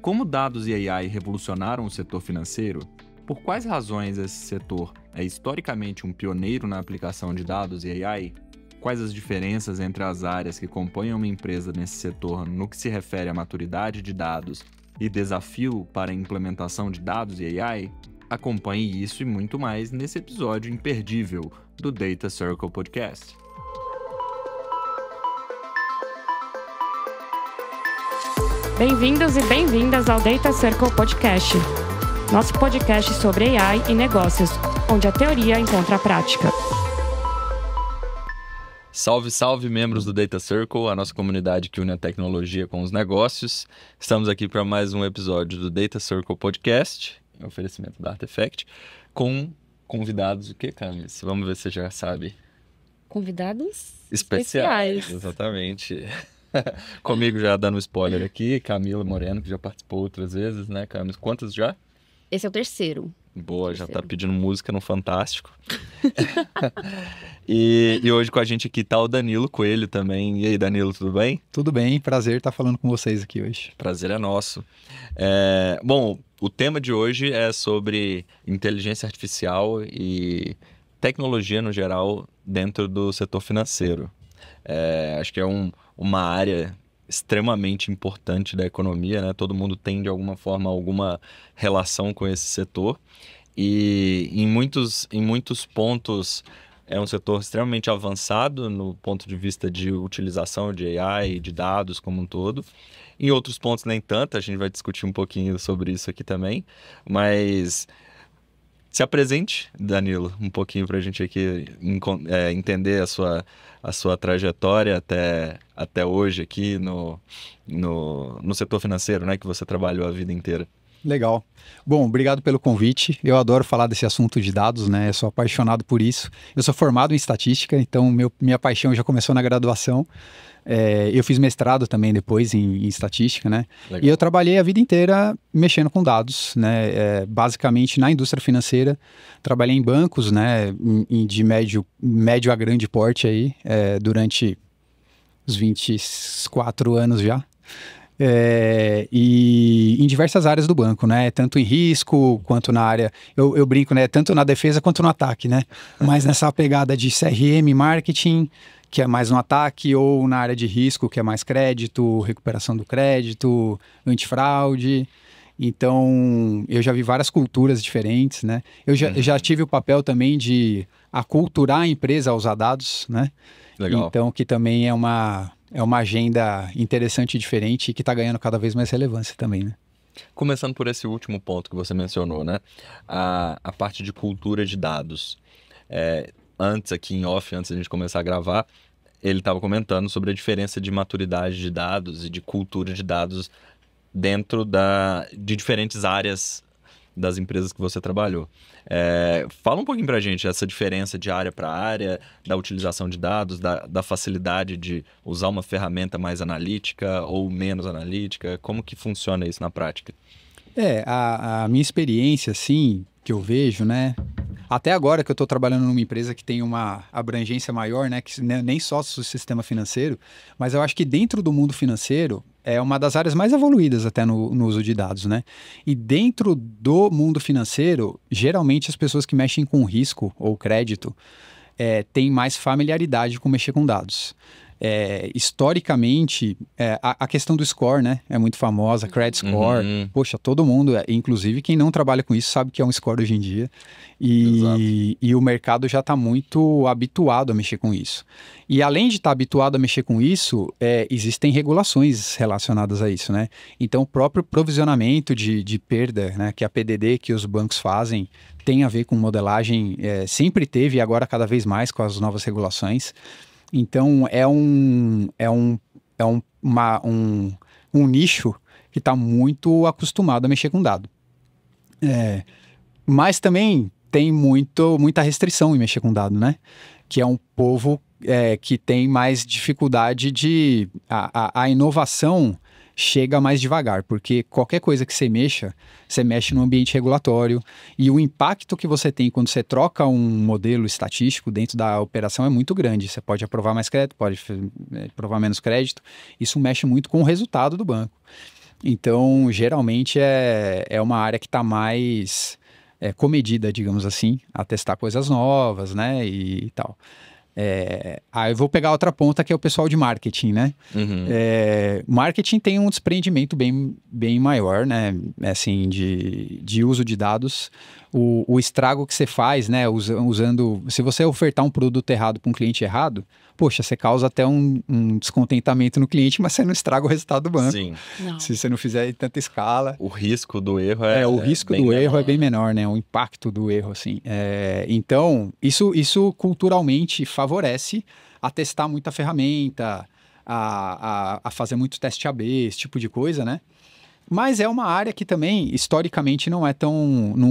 Como dados e AI revolucionaram o setor financeiro? Por quais razões esse setor é historicamente um pioneiro na aplicação de dados e AI? Quais as diferenças entre as áreas que compõem uma empresa nesse setor no que se refere à maturidade de dados e desafio para a implementação de dados e AI? Acompanhe isso e muito mais nesse episódio imperdível do Data Circle Podcast. Bem-vindos e bem-vindas ao Data Circle Podcast, nosso podcast sobre AI e negócios, onde a teoria encontra a prática. Salve, salve, membros do Data Circle, a nossa comunidade que une a tecnologia com os negócios. Estamos aqui para mais um episódio do Data Circle Podcast, oferecimento da Artefact, com convidados, o que, Camis? Vamos ver se você já sabe. Convidados Especiais. Exatamente. Comigo já dando spoiler aqui, Camila Moreno, que já participou outras vezes, né, Camis? Quantas já? Esse é o terceiro. Boa, já tá pedindo música no Fantástico. E hoje com a gente aqui tá o Danilo Coelho também. E aí, Danilo, tudo bem? Tudo bem, prazer estar falando com vocês aqui hoje. Prazer é nosso. Bom, o tema de hoje é sobre inteligência artificial e tecnologia no geral dentro do setor financeiro. Acho que é uma área extremamente importante da economia, né? Todo mundo tem, de alguma forma, alguma relação com esse setor. E em muitos pontos é um setor extremamente avançado no ponto de vista de utilização de AI e de dados como um todo. Em outros pontos nem tanto, a gente vai discutir um pouquinho sobre isso aqui também. Mas se apresente, Danilo, um pouquinho para a gente aqui entender a sua trajetória até hoje aqui no setor financeiro, né, que você trabalhou a vida inteira. Legal. Bom, obrigado pelo convite. Eu adoro falar desse assunto de dados, né? Eu sou apaixonado por isso. Eu sou formado em estatística, então minha paixão já começou na graduação. Eu fiz mestrado também depois em estatística, né? Legal. E eu trabalhei a vida inteira mexendo com dados, né? Basicamente na indústria financeira. Trabalhei em bancos, né? De médio a grande porte aí, durante os 24 anos já. E em diversas áreas do banco, né? Tanto em risco quanto na área, eu brinco, né? Tanto na defesa quanto no ataque, né? Mas nessa pegada de CRM, marketing, que é mais no ataque, ou na área de risco, que é mais crédito, recuperação do crédito, antifraude. Então, eu já vi várias culturas diferentes, né? Eu já tive o papel também de aculturar a empresa a usar dados, né? Legal. Então, que também é uma agenda interessante e diferente e que está ganhando cada vez mais relevância também, né? Começando por esse último ponto que você mencionou, né? A parte de cultura de dados. Antes aqui em off, antes da gente começar a gravar, ele estava comentando sobre a diferença de maturidade de dados e de cultura de dados dentro de diferentes áreas das empresas que você trabalhou. Fala um pouquinho pra gente essa diferença de área para área, da utilização de dados, da facilidade de usar uma ferramenta mais analítica ou menos analítica. Como que funciona isso na prática? A minha experiência, assim, que eu vejo, né? Até agora que eu estou trabalhando numa empresa que tem uma abrangência maior, né? Que nem só o sistema financeiro, mas eu acho que dentro do mundo financeiro é uma das áreas mais evoluídas até no uso de dados, né? E dentro do mundo financeiro, geralmente as pessoas que mexem com risco ou crédito têm mais familiaridade com mexer com dados. Historicamente, a questão do score, né? É muito famosa, credit score. Poxa, todo mundo, inclusive quem não trabalha com isso, sabe que é um score hoje em dia. E o mercado já está muito habituado a mexer com isso. E além de estar habituado a mexer com isso, existem regulações relacionadas a isso, né? Então, o próprio provisionamento de perda, né? Que é a PDD que os bancos fazem, tem a ver com modelagem, sempre teve e agora cada vez mais com as novas regulações. Então, é um nicho que está muito acostumado a mexer com dado. Mas também tem muita restrição em mexer com dado, né? Que é um povo que tem mais dificuldade a inovação chega mais devagar, porque qualquer coisa que você mexe no ambiente regulatório, e o impacto que você tem quando você troca um modelo estatístico dentro da operação é muito grande. Você pode aprovar mais crédito, pode aprovar menos crédito, isso mexe muito com o resultado do banco. Então, geralmente é uma área que está mais comedida, digamos assim, a testar coisas novas, né, e tal. Aí eu vou pegar outra ponta que é o pessoal de marketing, né? Uhum. Marketing tem um desprendimento bem maior, né? Assim, de uso de dados. O estrago que você faz, né? Usando... Se você ofertar um produto errado para um cliente errado, poxa, você causa até um descontentamento no cliente, mas você não estraga o resultado do banco. Sim. Não. Se você não fizer em tanta escala. O risco do erro O risco do erro é bem menor, né? O impacto do erro, assim. Então, isso culturalmente favorece a testar muita ferramenta, a fazer muito teste AB, esse tipo de coisa, né? Mas é uma área que também, historicamente, não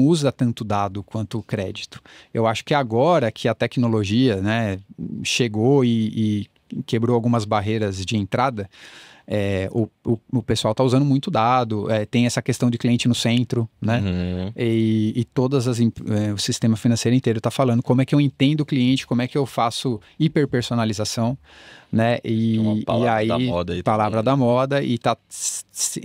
usa tanto dado quanto o crédito. Eu acho que agora que a tecnologia, né, chegou e quebrou algumas barreiras de entrada, o pessoal está usando muito dado, tem essa questão de cliente no centro, né? Uhum. E todas o sistema financeiro inteiro está falando como é que eu entendo o cliente, como é que eu faço hiperpersonalização, né? E aí, da moda aí palavra também, da moda,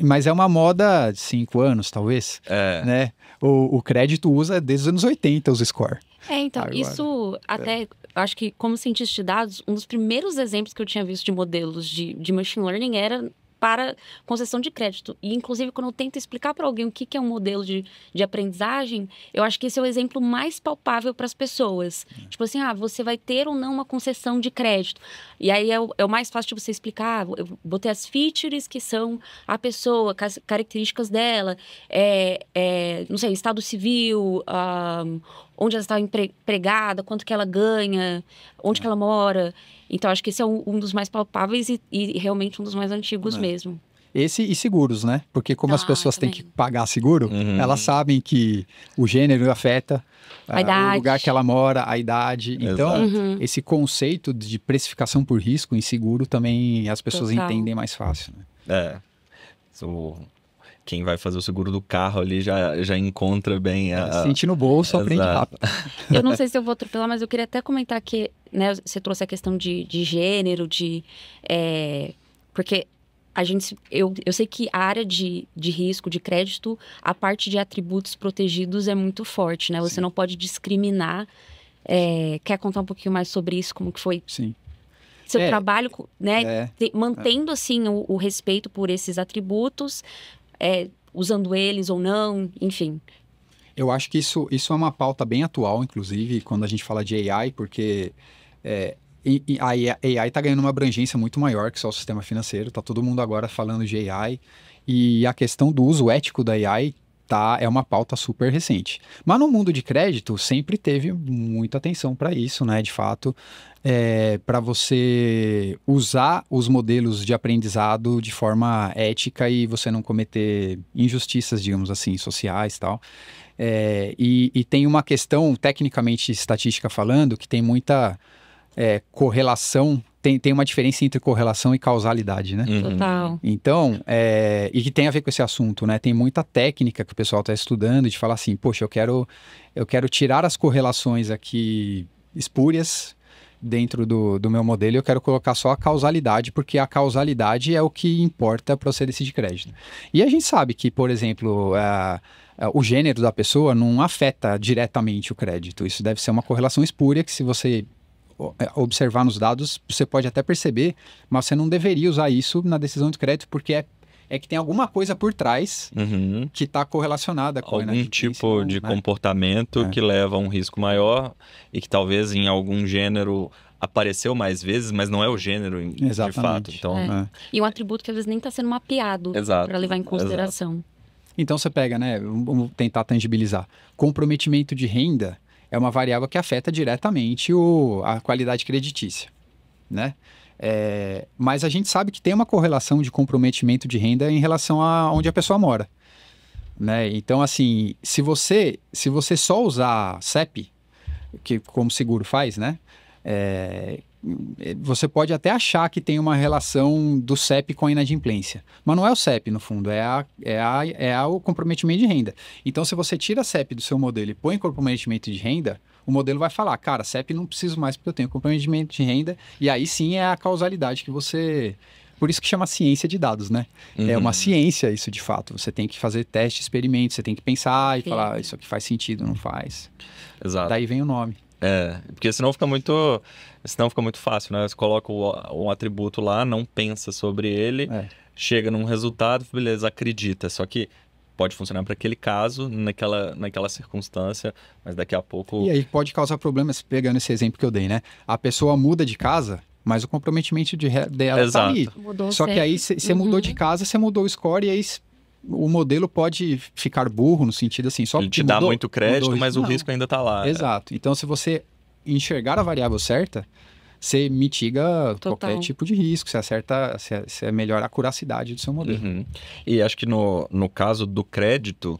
mas é uma moda de 5 anos, talvez, né? O crédito usa desde os anos 80 os score. Então, Agora, isso até, acho que como cientista de dados, um dos primeiros exemplos que eu tinha visto de modelos de machine learning era para concessão de crédito. E, inclusive, quando eu tento explicar para alguém o que é um modelo de aprendizagem, eu acho que esse é o exemplo mais palpável para as pessoas. Tipo assim, você vai ter ou não uma concessão de crédito. E aí é o mais fácil de você explicar. Eu botei as features que são a pessoa, características dela, não sei, estado civil, onde ela está empregada, quanto que ela ganha, onde que ela mora. Então, acho que esse é um dos mais palpáveis e realmente um dos mais antigos mesmo. Esse e seguros, né? Porque como as pessoas também têm que pagar seguro, elas sabem que o gênero afeta o lugar que ela mora, a idade. Então, esse conceito de precificação por risco em seguro também as pessoas entendem mais fácil, né? Quem vai fazer o seguro do carro ali já encontra bem sente no bolso, aprende rápido. Eu não sei se eu vou atropelar, mas eu queria até comentar que, né, você trouxe a questão de gênero, porque eu sei que a área de risco, de crédito, a parte de atributos protegidos é muito forte, né? Você Sim. não pode discriminar. Quer contar um pouquinho mais sobre isso? Como que foi? Sim. Seu trabalho, né? Mantendo, assim, o respeito por esses atributos, usando eles ou não, enfim. Eu acho que isso é uma pauta bem atual, inclusive, quando a gente fala de AI, porque a AI está ganhando uma abrangência muito maior que só o sistema financeiro. Está todo mundo agora falando de AI. E a questão do uso ético da AI é uma pauta super recente. Mas no mundo de crédito, sempre teve muita atenção para isso, né? De fato, para você usar os modelos de aprendizado de forma ética e você não cometer injustiças, digamos assim, sociais e tal. E tem uma questão, tecnicamente, estatística falando, que tem muita correlação, tem uma diferença entre correlação e causalidade, né? Total. Então, e que tem a ver com esse assunto, né? Tem muita técnica que o pessoal está estudando de falar assim, poxa, eu quero tirar as correlações aqui espúrias dentro do meu modelo e eu quero colocar só a causalidade, porque a causalidade é o que importa para você decidir crédito. E a gente sabe que, por exemplo, o gênero da pessoa não afeta diretamente o crédito. Isso deve ser uma correlação espúria que, se você observar nos dados, você pode até perceber, mas você não deveria usar isso na decisão de crédito, porque que tem alguma coisa por trás que está correlacionada com algum tipo de comportamento que leva a um risco maior e que talvez em algum gênero apareceu mais vezes, mas não é o gênero de fato. Então, E um atributo que às vezes nem está sendo mapeado para levar em consideração. Exato. Então você pega, né? Vamos tentar tangibilizar. Comprometimento de renda é uma variável que afeta diretamente a qualidade creditícia, né? Mas a gente sabe que tem uma correlação de comprometimento de renda em relação a onde a pessoa mora, né? Então, assim, se você só usar CEP, que como seguro faz, né? Você pode até achar que tem uma relação do CEP com a inadimplência, mas não é o CEP, no fundo, o comprometimento de renda. Então, se você tira CEP do seu modelo e põe comprometimento de renda, o modelo vai falar, cara, CEP não preciso mais porque eu tenho comprometimento de renda, e aí sim é a causalidade que você Por isso que chama ciência de dados, né? É uma ciência isso de fato. Você tem que fazer teste, experimento, você tem que pensar e falar, isso aqui faz sentido, não faz. Exato. Daí vem o nome. Porque senão fica muito fácil, né? Você coloca um atributo lá, não pensa sobre ele, chega num resultado, beleza, acredita. Só que pode funcionar para aquele caso, naquela circunstância, mas daqui a pouco... E aí pode causar problemas, pegando esse exemplo que eu dei, né? A pessoa muda de casa, mas o comprometimento dela está ali. Só que aí você mudou de casa, você mudou o score e aí o modelo pode ficar burro no sentido assim, só ele te dá muito crédito, mas o risco ainda está lá. Exato. Então, se você enxergar a variável certa, você mitiga qualquer tipo de risco, você melhora a curacidade do seu modelo. E acho que no caso do crédito,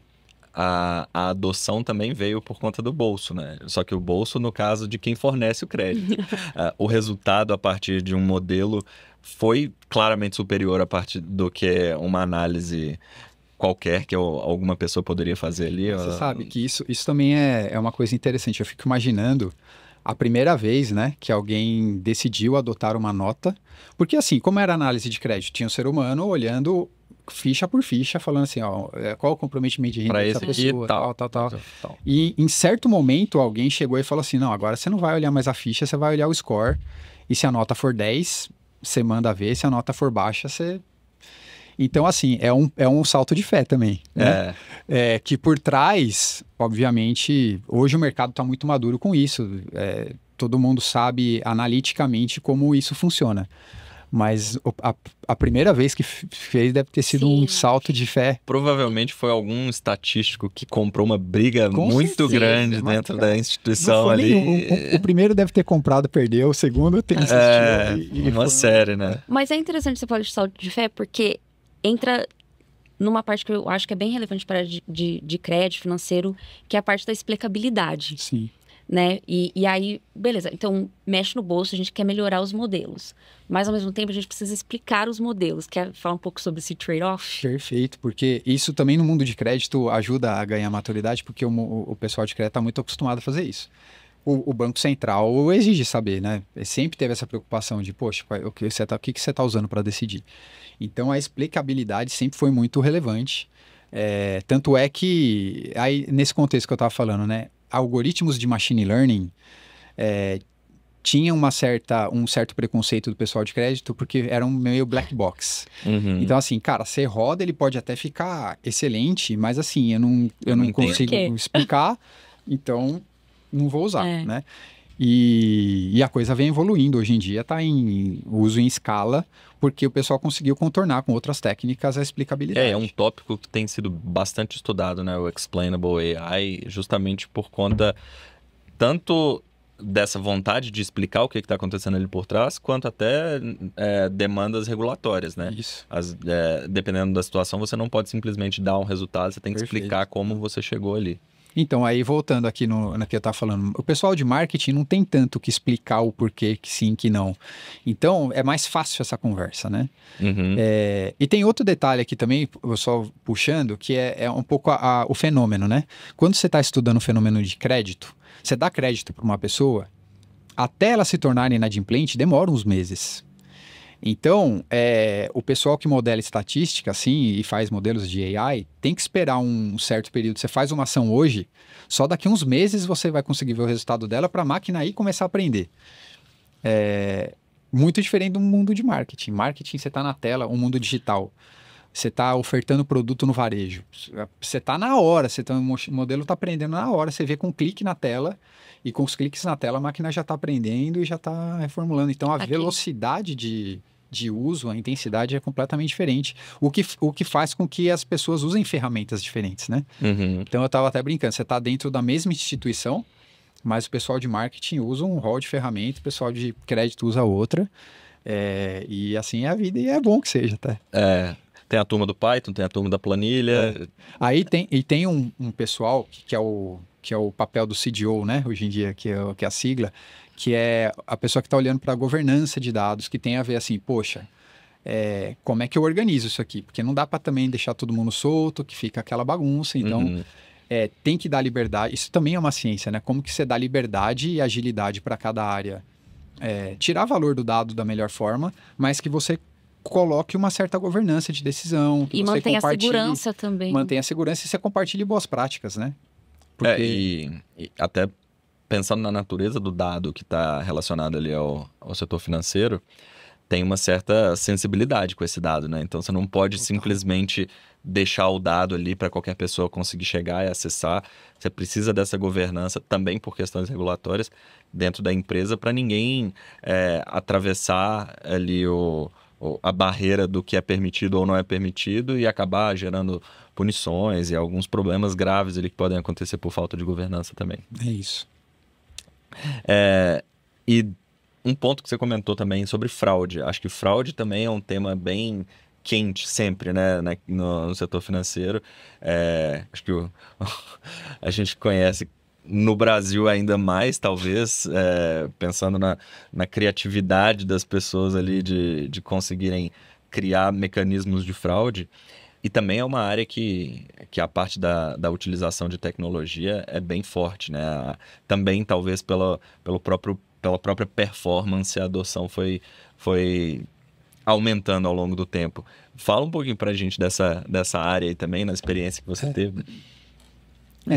a adoção também veio por conta do bolso, né? Só que o bolso, no caso de quem fornece o crédito. O resultado a partir de um modelo foi claramente superior a partir do que uma análise qualquer que alguma pessoa poderia fazer ali. Você sabe que isso também é uma coisa interessante. Eu fico imaginando a primeira vez, né, que alguém decidiu adotar uma nota. Porque assim, como era análise de crédito? Tinha um ser humano olhando ficha por ficha, falando assim, ó, qual o comprometimento de renda dessa pessoa, tal. E em certo momento, alguém chegou e falou assim, não, agora você não vai olhar mais a ficha, você vai olhar o score. E se a nota for 10, você manda ver. Se a nota for baixa, você... Então, assim, é um salto de fé também, né? Que por trás, obviamente, hoje o mercado está muito maduro com isso. Todo mundo sabe analiticamente como isso funciona. Mas a primeira vez que fez deve ter sido um salto de fé. Provavelmente foi algum estatístico que comprou uma briga muito grande dentro da instituição ali. O primeiro deve ter comprado, perdeu. O segundo tem uma série, né? Mas é interessante você falar de salto de fé, porque entra numa parte que eu acho que é bem relevante para de crédito financeiro, que é a parte da explicabilidade. Sim. Né? E aí, beleza, então mexe no bolso, a gente quer melhorar os modelos. Mas ao mesmo tempo a gente precisa explicar os modelos. Quer falar um pouco sobre esse trade-off? Perfeito, porque isso também no mundo de crédito ajuda a ganhar maturidade, porque o pessoal de crédito está muito acostumado a fazer isso. O Banco Central exige saber, né? Sempre teve essa preocupação de, poxa, o que você está usando para decidir? Então, a explicabilidade sempre foi muito relevante. Tanto é que, aí, nesse contexto que eu estava falando, né? Algoritmos de machine learning tinham um certo preconceito do pessoal de crédito, porque eram meio black box. Então, assim, cara, você roda, ele pode até ficar excelente, mas assim, eu não consigo explicar, então não vou usar, né? E a coisa vem evoluindo. Hoje em dia está em uso em escala, porque o pessoal conseguiu contornar com outras técnicas a explicabilidade. É um tópico que tem sido bastante estudado, né? O Explainable AI, justamente por conta tanto dessa vontade de explicar o que está acontecendo ali por trás, quanto até demandas regulatórias, né? Isso. Dependendo da situação, você não pode simplesmente dar um resultado, você tem que explicar como você chegou ali. Então, aí voltando aqui no que eu estava falando, o pessoal de marketing não tem tanto que explicar o porquê que sim, que não. Então, é mais fácil essa conversa, né? E tem outro detalhe aqui também, só puxando, que é um pouco o fenômeno, né? Quando você está estudando o fenômeno de crédito, você dá crédito para uma pessoa, até ela se tornar inadimplente, demora uns meses. Então, o pessoal que modela estatística, assim, e faz modelos de AI, tem que esperar um certo período. Você faz uma ação hoje, só daqui uns meses você vai conseguir ver o resultado dela para a máquina aí começar a aprender. Muito diferente do mundo de marketing. Marketing, você está na tela, um mundo digital. Você está ofertando produto no varejo. Você está na hora, o modelo está aprendendo na hora. Você vê com um clique na tela, e com os cliques na tela a máquina já está aprendendo e já está reformulando. Então, a velocidade de uso, a intensidade é completamente diferente. O que faz com que as pessoas usem ferramentas diferentes, né? Então, eu estava até brincando. Você está dentro da mesma instituição, mas o pessoal de marketing usa um rol de ferramenta, o pessoal de crédito usa outra. E assim é a vida, e é bom que seja, tá? Tem a turma do Python, tem a turma da planilha. Aí tem um pessoal que é o papel do CDO, né? Hoje em dia, que é a sigla, que é a pessoa que está olhando para a governança de dados, que tem a ver assim, poxa, como é que eu organizo isso aqui? Porque não dá para também deixar todo mundo solto, que fica aquela bagunça. Então, tem que dar liberdade. Isso também é uma ciência, né? Como que você dá liberdade e agilidade para cada área? Tirar valor do dado da melhor forma, mas que você coloque uma certa governança de decisão. E mantém a segurança também. Mantém a segurança e você compartilhe boas práticas, né? E até pensando na natureza do dado que está relacionado ali ao setor financeiro, tem uma certa sensibilidade com esse dado, né? Então você não pode simplesmente deixar o dado ali para qualquer pessoa conseguir chegar e acessar. Você precisa dessa governança também por questões regulatórias dentro da empresa para ninguém atravessar ali a barreira do que é permitido ou não é permitido e acabar gerando punições e alguns problemas graves ali que podem acontecer por falta de governança também. É isso. E um ponto que você comentou também sobre fraude. Acho que fraude também é um tema bem quente sempre, né, no setor financeiro. Acho que a gente conhece no Brasil ainda mais, talvez, pensando na criatividade das pessoas ali de conseguirem criar mecanismos de fraude. E também é uma área que a parte da utilização de tecnologia é bem forte, né? Também, talvez, pela própria performance, a adoção foi aumentando ao longo do tempo. Fala um pouquinho pra gente dessa área aí também, na experiência que você teve.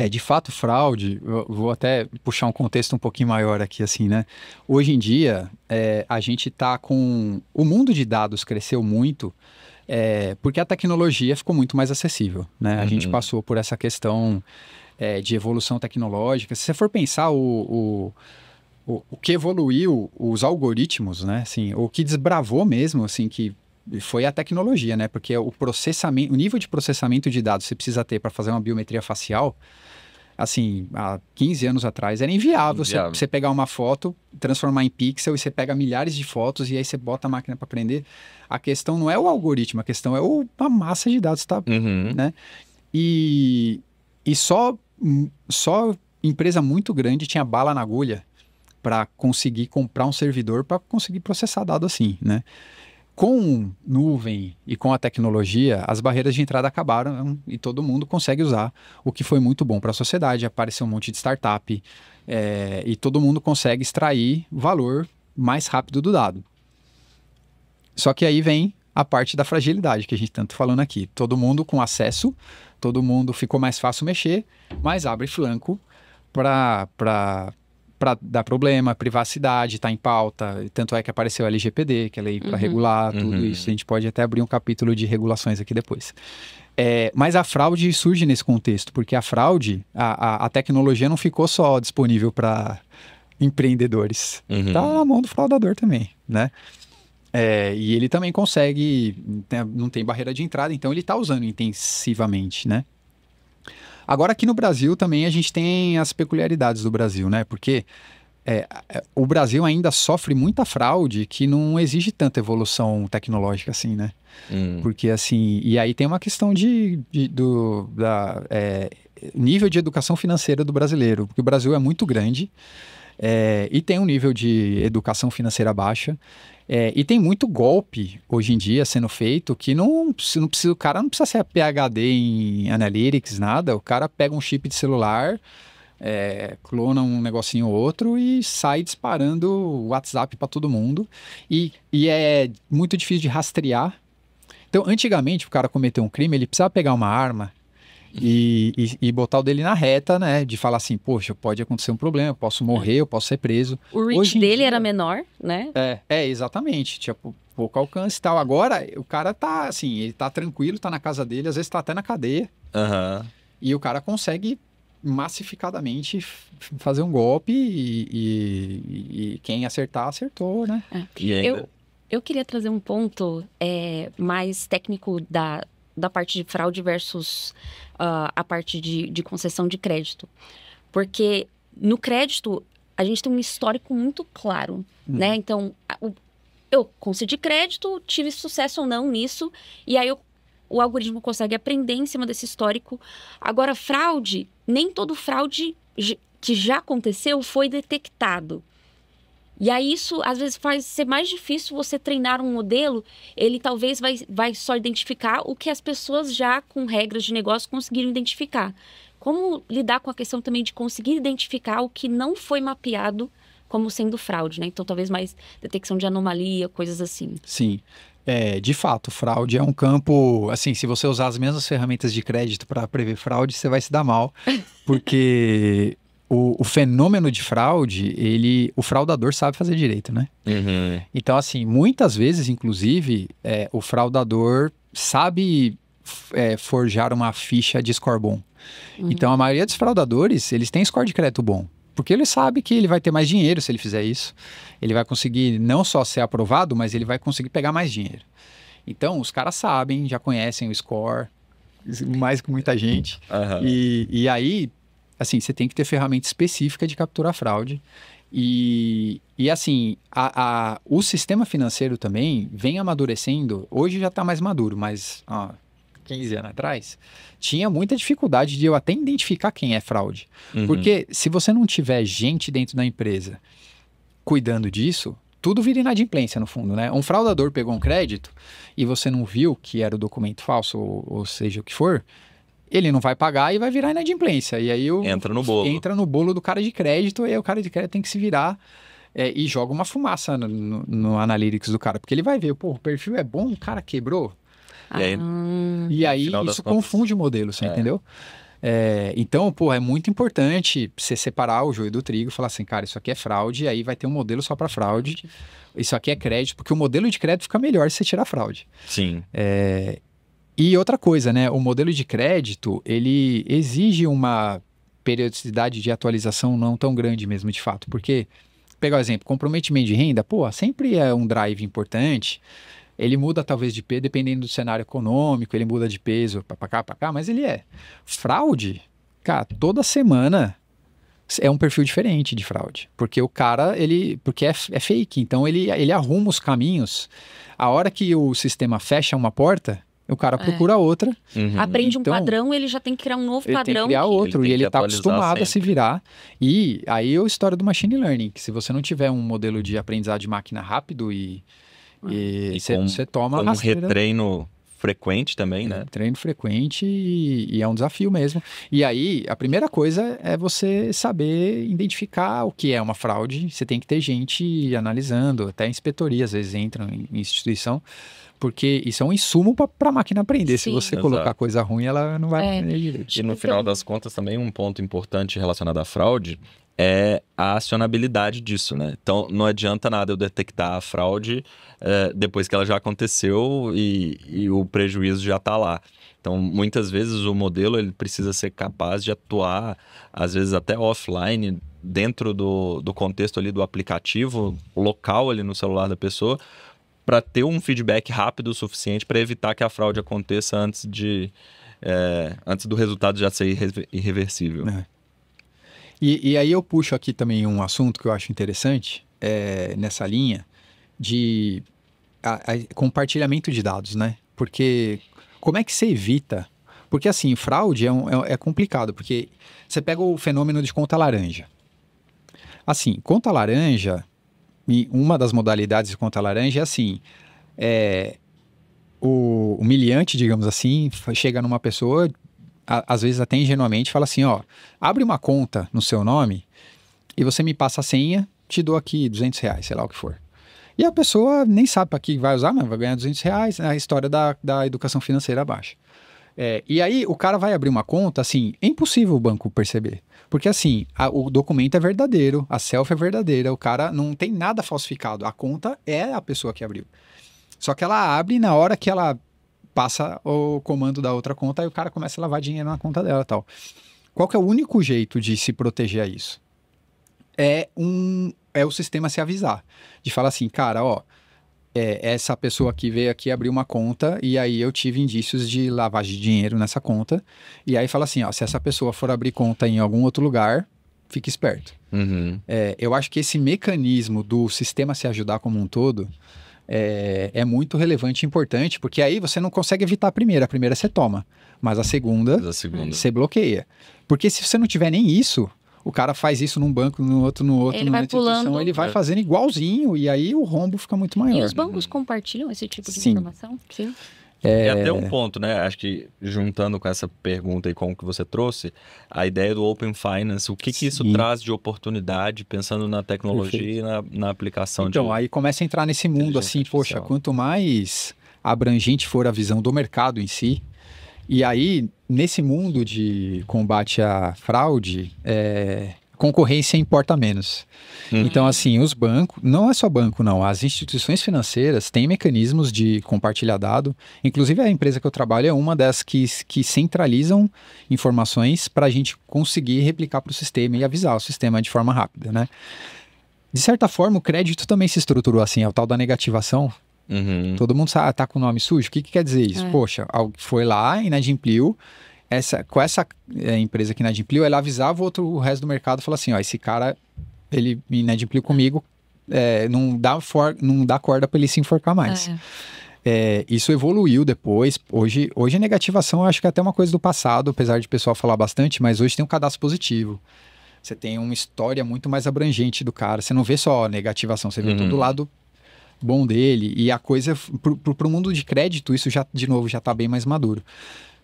De fato, fraude, eu vou até puxar um contexto um pouquinho maior aqui, assim, né? Hoje em dia, a gente tá com... O mundo de dados cresceu muito, porque a tecnologia ficou muito mais acessível, né? A gente passou por essa questão de evolução tecnológica. Se você for pensar o que evoluiu, os algoritmos, né? Assim, o que desbravou mesmo, assim, que foi a tecnologia, né? Porque o nível de processamento de dados que você precisa ter para fazer uma biometria facial, assim, há 15 anos atrás era inviável. Você pegar uma foto, transformar em pixel e você pega milhares de fotos e aí você bota a máquina para aprender. A questão não é o algoritmo, a questão é a massa de dados, tá? Né? E só empresa muito grande tinha bala na agulha para conseguir comprar um servidor para conseguir processar dado assim, né? Com nuvem e com a tecnologia, as barreiras de entrada acabaram e todo mundo consegue usar, o que foi muito bom para a sociedade. Apareceu um monte de startup e todo mundo consegue extrair valor mais rápido do dado. Só que aí vem a parte da fragilidade que a gente tanto falando aqui. Todo mundo com acesso, todo mundo ficou mais fácil mexer, mas abre flanco para dar problema, privacidade está em pauta, tanto é que apareceu a LGPD, que é a lei para regular tudo isso. A gente pode até abrir um capítulo de regulações aqui depois. Mas a fraude surge nesse contexto, porque a fraude, a tecnologia não ficou só disponível para empreendedores. Está na mão do fraudador também, né? E ele também consegue, não tem barreira de entrada, então ele está usando intensivamente, né? Agora, aqui no Brasil também a gente tem as peculiaridades do Brasil, né? Porque o Brasil ainda sofre muita fraude que não exige tanta evolução tecnológica assim, né? Porque assim... E aí tem uma questão nível de educação financeira do brasileiro, porque o Brasil é muito grande e tem um nível de educação financeira baixa. E tem muito golpe hoje em dia sendo feito que o cara não precisa ser PhD em Analytics, nada. O cara pega um chip de celular, clona um negocinho ou outro e sai disparando WhatsApp para todo mundo. E é muito difícil de rastrear. Então, antigamente, o cara cometer um crime, ele precisava pegar uma arma e botar o dele na reta, né? De falar assim, poxa, pode acontecer um problema, eu posso morrer, eu posso ser preso. O reach dele era menor, né? Exatamente. Tinha pouco alcance e tal. Agora, o cara tá assim, ele tá tranquilo, tá na casa dele, às vezes tá até na cadeia. E o cara consegue massificadamente fazer um golpe e quem acertar, acertou, né? Eu queria trazer um ponto mais técnico da parte de fraude versus a parte de concessão de crédito. Porque no crédito, a gente tem um histórico muito claro, né? Então, eu concedi crédito, tive sucesso ou não nisso, e aí o algoritmo consegue aprender em cima desse histórico. Agora, fraude, nem todo fraude que já aconteceu foi detectado. E aí isso, às vezes, faz ser mais difícil você treinar um modelo. Ele talvez vai só identificar o que as pessoas já, com regras de negócio, conseguiram identificar. Como lidar com a questão também de conseguir identificar o que não foi mapeado como sendo fraude, né? Então, talvez mais detecção de anomalia, coisas assim. Sim. De fato, fraude é um campo, assim, se você usar as mesmas ferramentas de crédito para prever fraude, você vai se dar mal, porque o fenômeno de fraude, o fraudador sabe fazer direito, né? Uhum. Então, assim, muitas vezes, inclusive, o fraudador sabe forjar uma ficha de score bom. Então, a maioria dos fraudadores, eles têm score de crédito bom. Porque ele sabe que ele vai ter mais dinheiro se ele fizer isso. Ele vai conseguir não só ser aprovado, mas ele vai conseguir pegar mais dinheiro. Então, os caras sabem, já conhecem o score, mais que muita gente. Uhum. E aí, assim, você tem que ter ferramenta específica de capturar fraude. E assim, o sistema financeiro também vem amadurecendo. Hoje já está mais maduro, mas 15 anos atrás, tinha muita dificuldade de eu até identificar quem é fraude. Uhum. Porque se você não tiver gente dentro da empresa cuidando disso, tudo vira inadimplência no fundo, né? Um fraudador pegou um crédito e você não viu que era o documento falso, ou seja o que for, ele não vai pagar e vai virar inadimplência. E aí entra no bolo. Entra no bolo do cara de crédito, e aí o cara de crédito tem que se virar e joga uma fumaça no Analytics do cara. Porque ele vai ver, pô, o perfil é bom, o cara quebrou. E aí isso confunde o modelo, você entendeu? Então, pô, é muito importante você separar o joio do trigo e falar assim, cara, isso aqui é fraude, e aí vai ter um modelo só para fraude. Isso aqui é crédito, porque o modelo de crédito fica melhor se você tirar fraude. Sim. E outra coisa, né? O modelo de crédito, ele exige uma periodicidade de atualização não tão grande mesmo, de fato. Porque, pegar o exemplo, comprometimento de renda, pô, sempre é um drive importante. Ele muda talvez de peso, dependendo do cenário econômico, ele muda de peso para cá, mas ele é. Fraude, cara, toda semana é um perfil diferente de fraude. Porque o cara, porque é fake, então ele arruma os caminhos. A hora que o sistema fecha uma porta, o cara procura outra. Uhum. Aprende um padrão, ele já tem que criar um novo padrão. Ele tem que criar outro, e ele está acostumado sempre a se virar. E aí é a história do machine learning, que se você não tiver um modelo de aprendizado de máquina rápido e você toma um retreino frequente também, né? Treino frequente e é um desafio mesmo. E aí, a primeira coisa é você saber identificar o que é uma fraude. Você tem que ter gente analisando, até inspetoria às vezes entram em instituição, porque isso é um insumo para a máquina aprender. Sim. Se você colocar coisa ruim, ela não vai aprender direito. E no final das contas, também um ponto importante relacionado à fraude é a acionabilidade disso, né? Então, não adianta nada eu detectar a fraude depois que ela já aconteceu e o prejuízo já está lá. Então, muitas vezes o modelo ele precisa ser capaz de atuar, às vezes até offline, dentro do contexto ali do aplicativo, local ali no celular da pessoa, para ter um feedback rápido o suficiente para evitar que a fraude aconteça antes do resultado já ser irreversível. E aí eu puxo aqui também um assunto que eu acho interessante, nessa linha, de compartilhamento de dados, né? Porque como é que você evita? Porque assim, fraude é complicado, porque você pega o fenômeno de conta laranja. Assim, conta laranja, e uma das modalidades de conta laranja é assim, o humilhante, digamos assim, chega numa pessoa, às vezes até ingenuamente, fala assim, ó, abre uma conta no seu nome e você me passa a senha, te dou aqui R$200, sei lá o que for. E a pessoa nem sabe para que vai usar, mas vai ganhar R$200, a história da educação financeira baixa. E aí o cara vai abrir uma conta, assim, é impossível o banco perceber. Porque assim, o documento é verdadeiro, a selfie é verdadeira, o cara não tem nada falsificado, a conta é a pessoa que abriu. Só que ela abre na hora que ela passa o comando da outra conta e o cara começa a lavar dinheiro na conta dela e tal. Qual que é o único jeito de se proteger a isso? É o sistema se avisar. De falar assim, cara, ó, essa pessoa aqui veio aqui abrir uma conta e aí eu tive indícios de lavagem de dinheiro nessa conta. E aí fala assim, ó, se essa pessoa for abrir conta em algum outro lugar, fique esperto. Uhum. Eu acho que esse mecanismo do sistema se ajudar como um todo é muito relevante e importante, porque aí você não consegue evitar a primeira você toma, mas a segunda você bloqueia. Porque se você não tiver nem isso, o cara faz isso num banco, no outro, ele numa vai instituição, pulando. ele vai fazendo igualzinho, e aí o rombo fica muito maior. E os bancos compartilham esse tipo de informação? Sim. É até um ponto, né? Acho que juntando com essa pergunta e com o que você trouxe, a ideia do Open Finance, o que isso traz de oportunidade, pensando na tecnologia e na aplicação Então, aí começa a entrar nesse mundo assim, poxa, quanto mais abrangente for a visão do mercado em si, e aí, nesse mundo de combate à fraude, concorrência importa menos. Então, assim, os bancos, não é só banco, não. As instituições financeiras têm mecanismos de compartilhar dado. Inclusive, a empresa que eu trabalho é uma das que centralizam informações para a gente conseguir replicar para o sistema e avisar o sistema de forma rápida, né? De certa forma, o crédito também se estruturou assim, é o tal da negativação. Todo mundo sabe, tá com o nome sujo? O que quer dizer isso? Poxa, foi lá, inadimpliu. Com essa empresa que inadimpliu, ela avisava o resto do mercado e falava assim, ó, esse cara, ele inadimpliu comigo, não dá corda para ele se enforcar mais. Isso evoluiu depois. Hoje a negativação eu acho que é até uma coisa do passado, apesar de o pessoal falar bastante, mas hoje tem um cadastro positivo. Você tem uma história muito mais abrangente do cara. Você não vê só negativação, você vê todo o lado bom dele. E a coisa, pro mundo de crédito, isso já, de novo, já está bem mais maduro.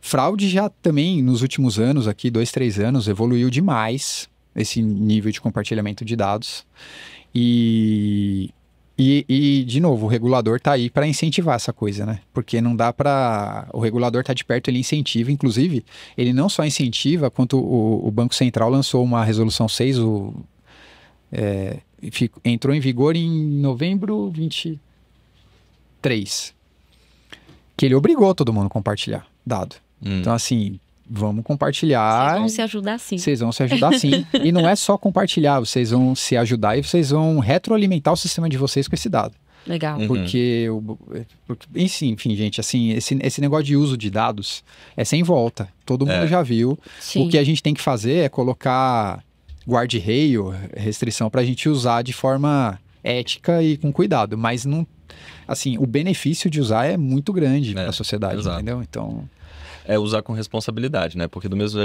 Fraude já também, nos últimos anos, aqui 2, 3 anos, evoluiu demais esse nível de compartilhamento de dados. E de novo, o regulador está aí para incentivar essa coisa, né? Porque não dá para... O regulador está de perto, ele incentiva. Inclusive, ele não só incentiva, quanto o Banco Central lançou uma resolução 6, entrou em vigor em novembro 23, que ele obrigou todo mundo a compartilhar dado. Então, assim, vamos compartilhar. Vocês vão se ajudar sim. Vocês vão se ajudar sim. E não é só compartilhar, vocês vão se ajudar e vocês vão retroalimentar o sistema de vocês com esse dado. Legal. Porque enfim, gente, assim, esse negócio de uso de dados é sem volta. Todo mundo já viu. Sim. O que a gente tem que fazer é colocar guarda-reio, restrição, para a gente usar de forma ética e com cuidado. Mas não, assim, o benefício de usar é muito grande para a sociedade, entendeu? Então... usar com responsabilidade, né? Porque do mesmo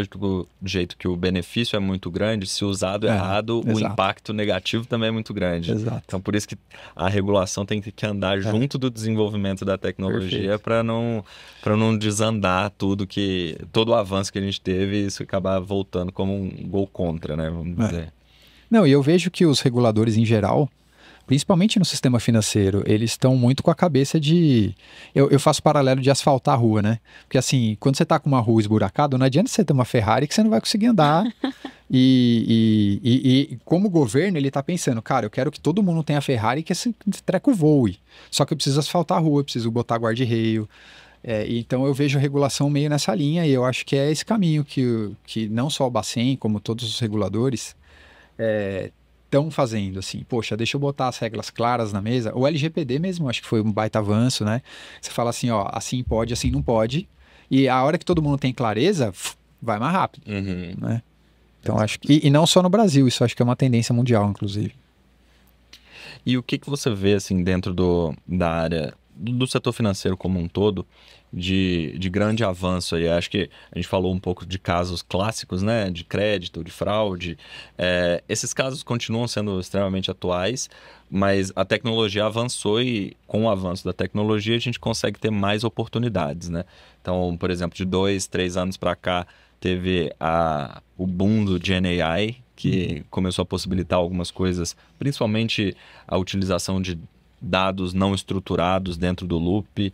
jeito que o benefício é muito grande, se usado errado, o impacto negativo também é muito grande. Então, por isso que a regulação tem que andar junto do desenvolvimento da tecnologia para não desandar todo o avanço que a gente teve e isso acabar voltando como um gol contra, né? Vamos dizer. Não, e eu vejo que os reguladores em geral, principalmente no sistema financeiro, eles estão muito com a cabeça de... Eu faço paralelo de asfaltar a rua, né? Porque assim, quando você tá com uma rua esburacada, não adianta você ter uma Ferrari que você não vai conseguir andar. E como governo, ele tá pensando, cara, eu quero que todo mundo tenha Ferrari e que esse treco voe. Só que eu preciso asfaltar a rua, eu preciso botar guarda-reio. Então eu vejo a regulação meio nessa linha e eu acho que é esse caminho que não só o Bacen, como todos os reguladores... estão fazendo, assim, poxa, deixa eu botar as regras claras na mesa. O LGPD mesmo, acho que foi um baita avanço, né? Você fala assim, ó, assim pode, assim não pode. E a hora que todo mundo tem clareza, vai mais rápido, né? Então, acho que... E não só no Brasil, isso acho que é uma tendência mundial, inclusive. E o que você vê, assim, dentro da área do setor financeiro como um todo, de grande avanço aí? Acho que a gente falou um pouco de casos clássicos, né? De crédito, de fraude. Esses casos continuam sendo extremamente atuais, mas a tecnologia avançou e com o avanço da tecnologia a gente consegue ter mais oportunidades, né? Então, por exemplo, de 2, 3 anos para cá, teve o boom do GenAI, que começou a possibilitar algumas coisas, principalmente a utilização de dados não estruturados dentro do Loop,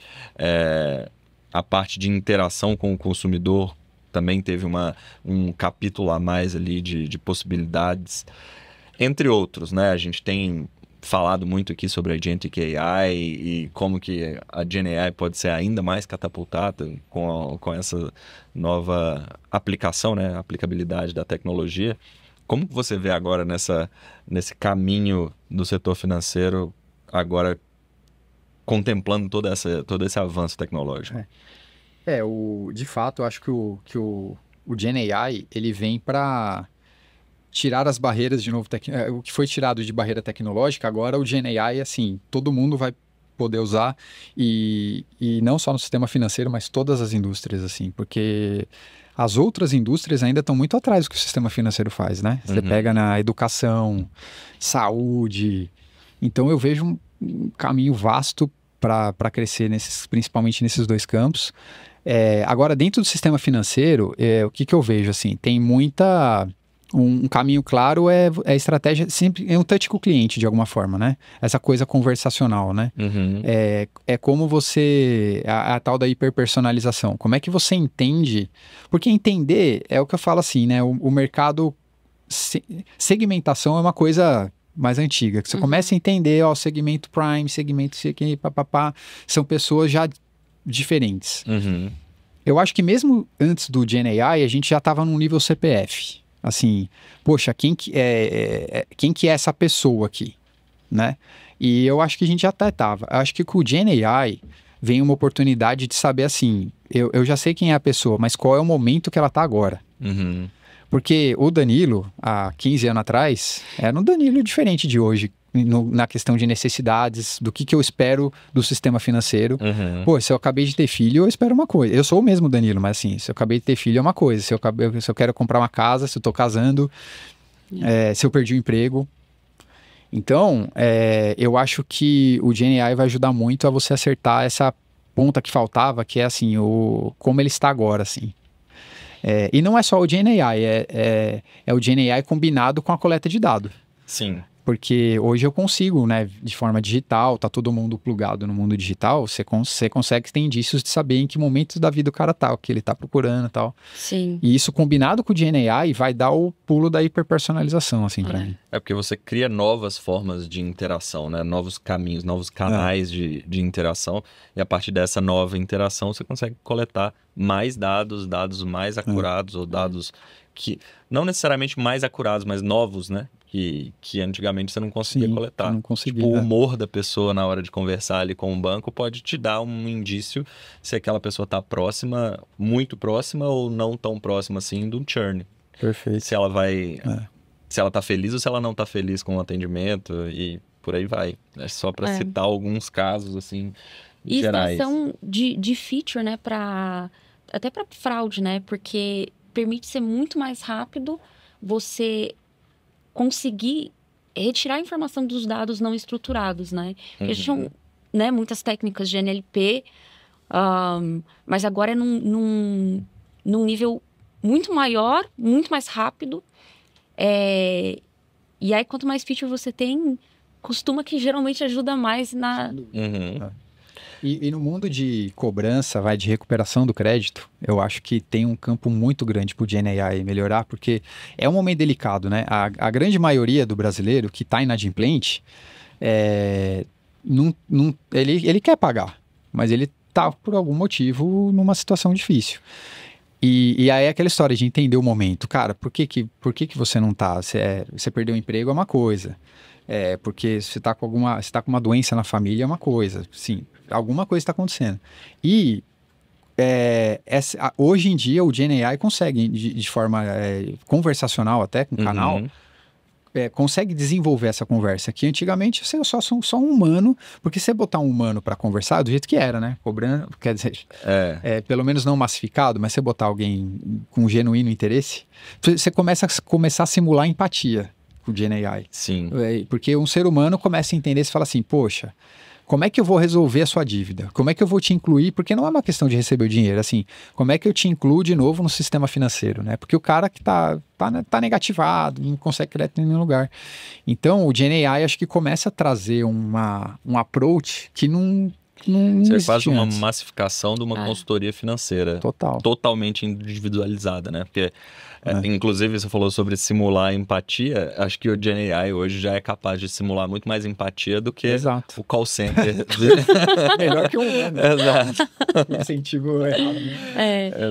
a parte de interação com o consumidor também teve um capítulo a mais ali de possibilidades, entre outros, né? A gente tem falado muito aqui sobre a Agentic AI e como que a GenAI pode ser ainda mais catapultada com essa nova aplicação, né? A aplicabilidade da tecnologia. Como que você vê agora nesse caminho do setor financeiro, agora contemplando todo esse avanço tecnológico? De fato, eu acho que o GenAI, ele vem para tirar as barreiras de novo, o que foi tirado de barreira tecnológica, agora o GenAI, assim, todo mundo vai poder usar, e não só no sistema financeiro, mas todas as indústrias, assim, porque as outras indústrias ainda estão muito atrás do que o sistema financeiro faz, né? Você pega na educação, saúde, então eu vejo um caminho vasto para crescer, principalmente nesses dois campos. Agora, dentro do sistema financeiro, o que eu vejo? Assim, tem um caminho claro a estratégia, sempre é um touch com o cliente, de alguma forma, né? Essa coisa conversacional, né? Uhum. É como você... A tal da hiperpersonalização. Como é que você entende? Porque entender é o que eu falo assim, né? O mercado... Segmentação é uma coisa mais antiga. Que você começa a entender, segmento Prime, segmento papapá, são pessoas já diferentes. Uhum. Eu acho que mesmo antes do GenAI, a gente já estava num nível CPF. Assim, poxa, quem que é essa pessoa aqui, né? E eu acho que a gente já até estava. Acho que com o GenAI vem uma oportunidade de saber assim, eu já sei quem é a pessoa, mas qual é o momento que ela está agora. Uhum. Porque o Danilo, há 15 anos atrás, era um Danilo diferente de hoje, na questão de necessidades, do que eu espero do sistema financeiro. Uhum. Pô, se eu acabei de ter filho, eu espero uma coisa. Eu sou o mesmo Danilo, mas assim, se eu acabei de ter filho é uma coisa. Se eu quero comprar uma casa, se eu tô casando, se eu perdi o emprego. Então, eu acho que o GenAI vai ajudar muito a você acertar essa ponta que faltava, que é assim, como ele está agora, assim. E não é só o GenAI, é o GenAI combinado com a coleta de dados. Sim. Porque hoje eu consigo, né, de forma digital, tá todo mundo plugado no mundo digital, você consegue ter indícios de saber em que momento da vida o cara tá, o que ele tá procurando e tal. Sim. E isso combinado com o GenAI vai dar o pulo da hiperpersonalização, assim, pra mim. Porque você cria novas formas de interação, né? Novos caminhos, novos canais de interação. E a partir dessa nova interação, você consegue coletar mais dados mais acurados, ou dados que... Não necessariamente mais acurados, mas novos, né? Que antigamente você não conseguia coletar. Não conseguia, tipo, o humor da pessoa na hora de conversar ali com o banco pode te dar um indício se aquela pessoa está próxima, muito próxima, ou não tão próxima assim do churn. Perfeito. Se ela vai... Se ela tá feliz ou se ela não tá feliz com o atendimento, e por aí vai. É só para citar alguns casos, assim, gerais. E extensão de feature, né, até para fraude, né, porque permite ser muito mais rápido você conseguir retirar a informação dos dados não estruturados, né? Porque a gente tem, né, muitas técnicas de NLP, mas agora é num nível muito maior, muito mais rápido. E aí, quanto mais feature você tem, costuma que geralmente ajuda mais na... E no mundo de cobrança, de recuperação do crédito, eu acho que tem um campo muito grande para o GenAI melhorar, porque é um momento delicado, né? A grande maioria do brasileiro que está inadimplente, ele quer pagar, mas ele está, por algum motivo, numa situação difícil. E aí é aquela história de entender o momento. Cara, por que você não está? Você perdeu o emprego é uma coisa. Porque você está com uma doença na família é uma coisa. Sim, alguma coisa está acontecendo. E hoje em dia o GenAI consegue, de forma conversacional até, com o canal, consegue desenvolver essa conversa. Que antigamente você só um humano, porque você botar um humano para conversar, do jeito que era, né? Cobrando, quer dizer, pelo menos não massificado, mas você botar alguém com genuíno interesse, você começar a simular empatia. O GenAI. Sim. Porque um ser humano começa a entender, você fala assim, poxa, como é que eu vou resolver a sua dívida? Como é que eu vou te incluir? Porque não é uma questão de receber o dinheiro, assim, como é que eu te incluo de novo no sistema financeiro, né? Porque o cara que tá negativado, não consegue crédito em nenhum lugar. Então, o GenAI acho que começa a trazer um approach que não Você faz uma antes. massificação de uma consultoria financeira. Total. Totalmente individualizada, né? Porque, inclusive, você falou sobre simular empatia. Acho que o GenAI hoje já é capaz de simular muito mais empatia do que o call center. Melhor que um humano. Exato. Incentivo errado.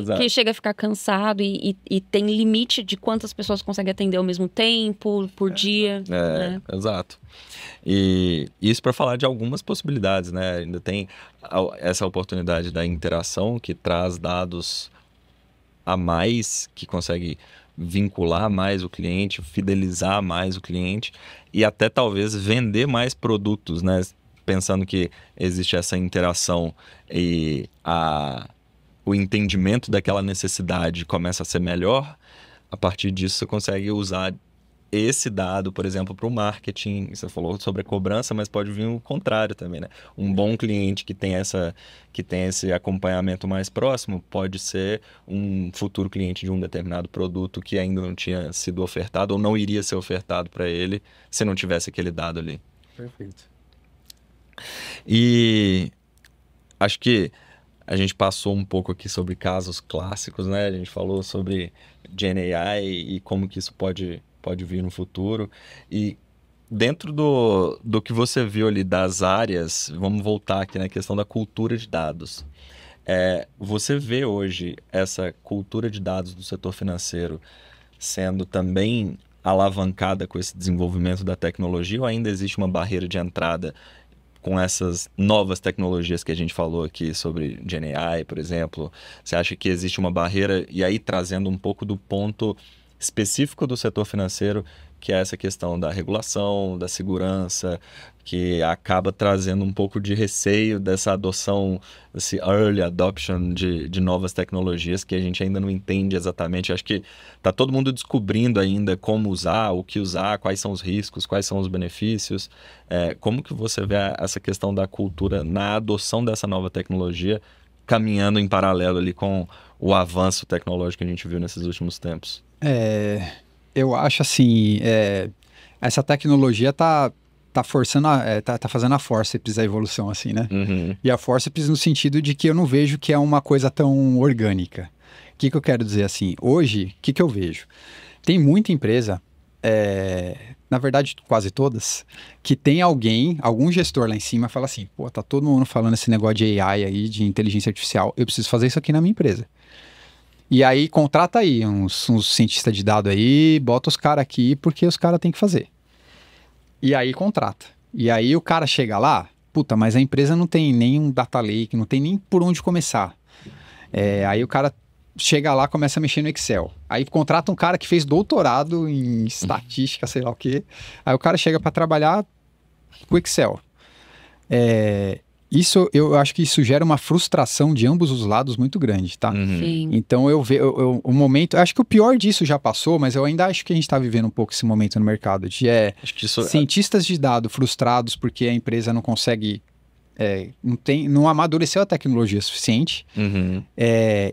Exato. Que chega a ficar cansado e tem limite de quantas pessoas consegue atender ao mesmo tempo, por dia. Né? Exato. E isso para falar de algumas possibilidades, né? Ainda tem essa oportunidade da interação que traz dados a mais, que consegue vincular mais o cliente, fidelizar mais o cliente e até talvez vender mais produtos, né? Pensando que existe essa interação e o entendimento daquela necessidade começa a ser melhor, a partir disso você consegue usar esse dado, por exemplo, para o marketing, você falou sobre a cobrança, mas pode vir o contrário também, né? Um bom cliente que tem esse acompanhamento mais próximo pode ser um futuro cliente de um determinado produto que ainda não tinha sido ofertado ou não iria ser ofertado para ele se não tivesse aquele dado ali. Perfeito. E acho que a gente passou um pouco aqui sobre casos clássicos, né? A gente falou sobre GenAI e como que isso pode vir no futuro. E dentro do que você viu ali das áreas, vamos voltar aqui na questão da cultura de dados. Você vê hoje essa cultura de dados do setor financeiro sendo também alavancada com esse desenvolvimento da tecnologia ou ainda existe uma barreira de entrada com essas novas tecnologias que a gente falou aqui sobre GenAI, por exemplo? Você acha que existe uma barreira, e aí trazendo um pouco do ponto específico do setor financeiro, que é essa questão da regulação, da segurança, que acaba trazendo um pouco de receio dessa adoção, esse early adoption de novas tecnologias que a gente ainda não entende exatamente. Acho que está todo mundo descobrindo ainda como usar, o que usar, quais são os riscos, quais são os benefícios. Como que você vê essa questão da cultura na adoção dessa nova tecnologia, caminhando em paralelo ali com o avanço tecnológico que a gente viu nesses últimos tempos? Eu acho assim, essa tecnologia tá forçando, tá fazendo a forceps a evolução, assim, né? Uhum. E a forceps no sentido de que eu não vejo que é uma coisa tão orgânica. O que eu quero dizer assim? Hoje, o que eu vejo? Tem muita empresa, na verdade quase todas, que tem algum gestor lá em cima fala assim, pô, tá todo mundo falando esse negócio de AI aí, de inteligência artificial, eu preciso fazer isso aqui na minha empresa. E aí, contrata aí uns cientistas de dados aí, bota os caras aqui, porque os caras têm que fazer. E aí, contrata. E aí, o cara chega lá, puta, mas a empresa não tem nem um data lake, não tem nem por onde começar. Aí, o cara chega lá, começa a mexer no Excel. Aí, contrata um cara que fez doutorado em estatística, sei lá o quê. Aí, o cara chega para trabalhar com o Excel. Eu acho que isso gera uma frustração de ambos os lados muito grande, tá? Uhum. Sim. Então eu vejo o momento, acho que o pior disso já passou, mas eu ainda acho que a gente está vivendo um pouco esse momento no mercado de Acho que isso cientistas de dados frustrados porque a empresa não consegue, não amadureceu a tecnologia suficiente. Uhum.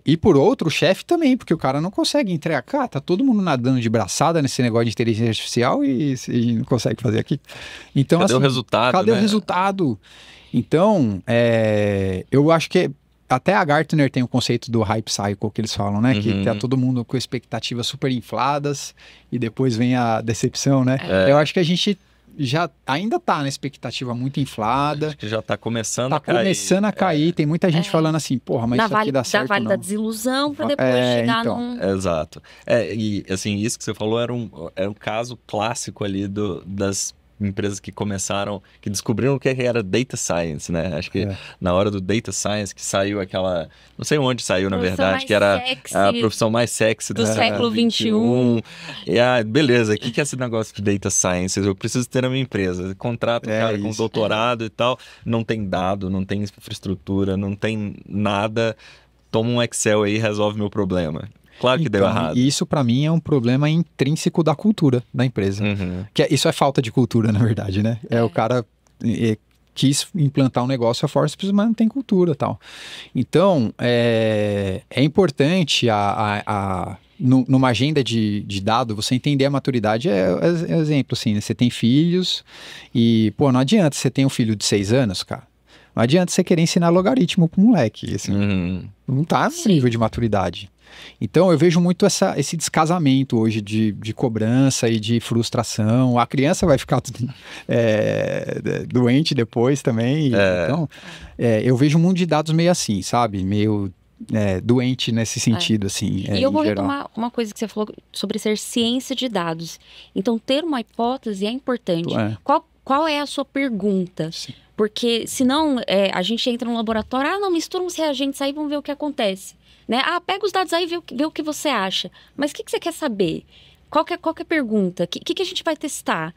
E por outro, o chefe também, porque o cara não consegue entregar. Cara, tá todo mundo nadando de braçada nesse negócio de inteligência artificial e não consegue fazer aqui. Então, cadê assim, o resultado? cadê né? o resultado? Então, eu acho que até a Gartner tem o conceito do hype cycle que eles falam, né? Uhum. Que tá todo mundo com expectativas super infladas e depois vem a decepção, né? Eu acho que a gente já ainda tá na expectativa muito inflada. Acho que já tá começando Tá a cair. começando a cair. Tem muita gente falando assim, porra, mas isso aqui dá certo Da vale não. da desilusão para depois chegar então. num... Exato. E assim, isso que você falou era um caso clássico ali das empresas que começaram, que descobriram o que era data science, né? Acho que na hora do data science que saiu aquela, não sei onde saiu na verdade, que era a profissão mais sexy do século XXI. E beleza, o que é esse negócio de data science? Eu preciso ter na minha empresa. Contrato um cara com doutorado e tal, não tem dado, não tem infraestrutura, não tem nada, toma um Excel aí e resolve meu problema. Claro que deu errado. E isso, para mim, é um problema intrínseco da cultura da empresa. Uhum. Isso é falta de cultura, na verdade, né? O cara quis implantar um negócio a forceps, mas não tem cultura e tal. Então, é importante numa agenda de dado, você entender a maturidade. Exemplo, assim, né? Você tem filhos e, pô, não adianta você ter um filho de 6 anos, cara. Não adianta você querer ensinar logaritmo pro moleque. Assim, não tá no nível de maturidade. Então, eu vejo muito esse descasamento hoje de cobrança e de frustração. A criança vai ficar doente depois também. Então, eu vejo um mundo de dados meio assim, sabe? Meio doente nesse sentido, assim. E eu vou retomar uma coisa que você falou sobre ser ciência de dados. Então, ter uma hipótese é importante. Qual é a sua pergunta? Sim. Porque, senão, a gente entra no laboratório, não, mistura uns reagentes aí, vamos ver o que acontece. Né? Pega os dados aí e vê o que você acha. Mas o que você quer saber? Qual que é a pergunta? O que a gente vai testar?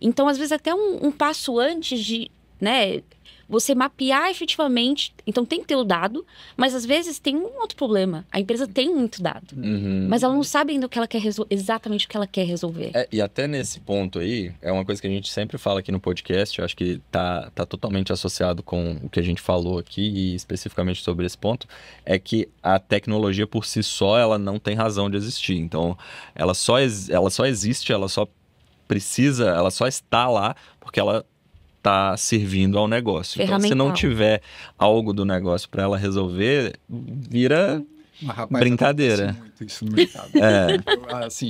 Então, às vezes, até um passo antes de... né? você mapear efetivamente. Então tem que ter o dado, mas às vezes tem um outro problema. A empresa tem muito dado, mas ela não sabe ainda o que ela quer exatamente o que ela quer resolver. E até nesse ponto aí, é uma coisa que a gente sempre fala aqui no podcast, eu acho que tá totalmente associado com o que a gente falou aqui, e especificamente sobre esse ponto, é que a tecnologia por si só, ela não tem razão de existir. Então, ela só existe, ela só está lá porque ela está servindo ao negócio. Então, se não tiver algo do negócio para ela resolver, vira brincadeira. Muito isso no mercado.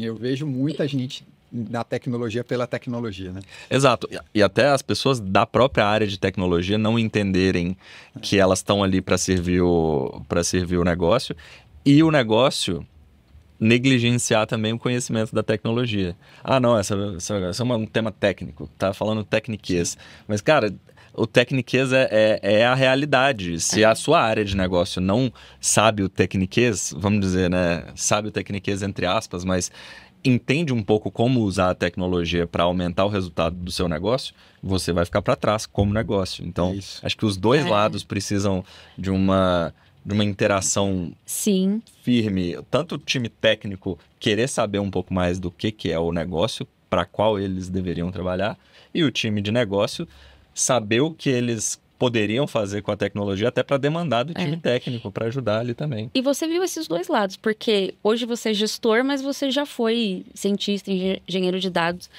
Eu vejo muita gente na tecnologia pela tecnologia, né? Exato. E até as pessoas da própria área de tecnologia não entenderem que elas estão ali para servir o negócio, e o negócio negligenciar também o conhecimento da tecnologia. Não, essa é um tema técnico, tá falando tecniquez. Mas, cara, o tecniquez é a realidade. Se a sua área de negócio não sabe o tecniquez, vamos dizer, né? Sabe o tecniquez entre aspas, mas entende um pouco como usar a tecnologia para aumentar o resultado do seu negócio, você vai ficar para trás como negócio. Então, acho que os dois lados precisam de uma interação firme. Tanto o time técnico querer saber um pouco mais do que é o negócio, para qual eles deveriam trabalhar, e o time de negócio saber o que eles poderiam fazer com a tecnologia, até para demandar do time técnico, para ajudar ali também. E você viu esses dois lados, porque hoje você é gestor, mas você já foi cientista, engenheiro de dados.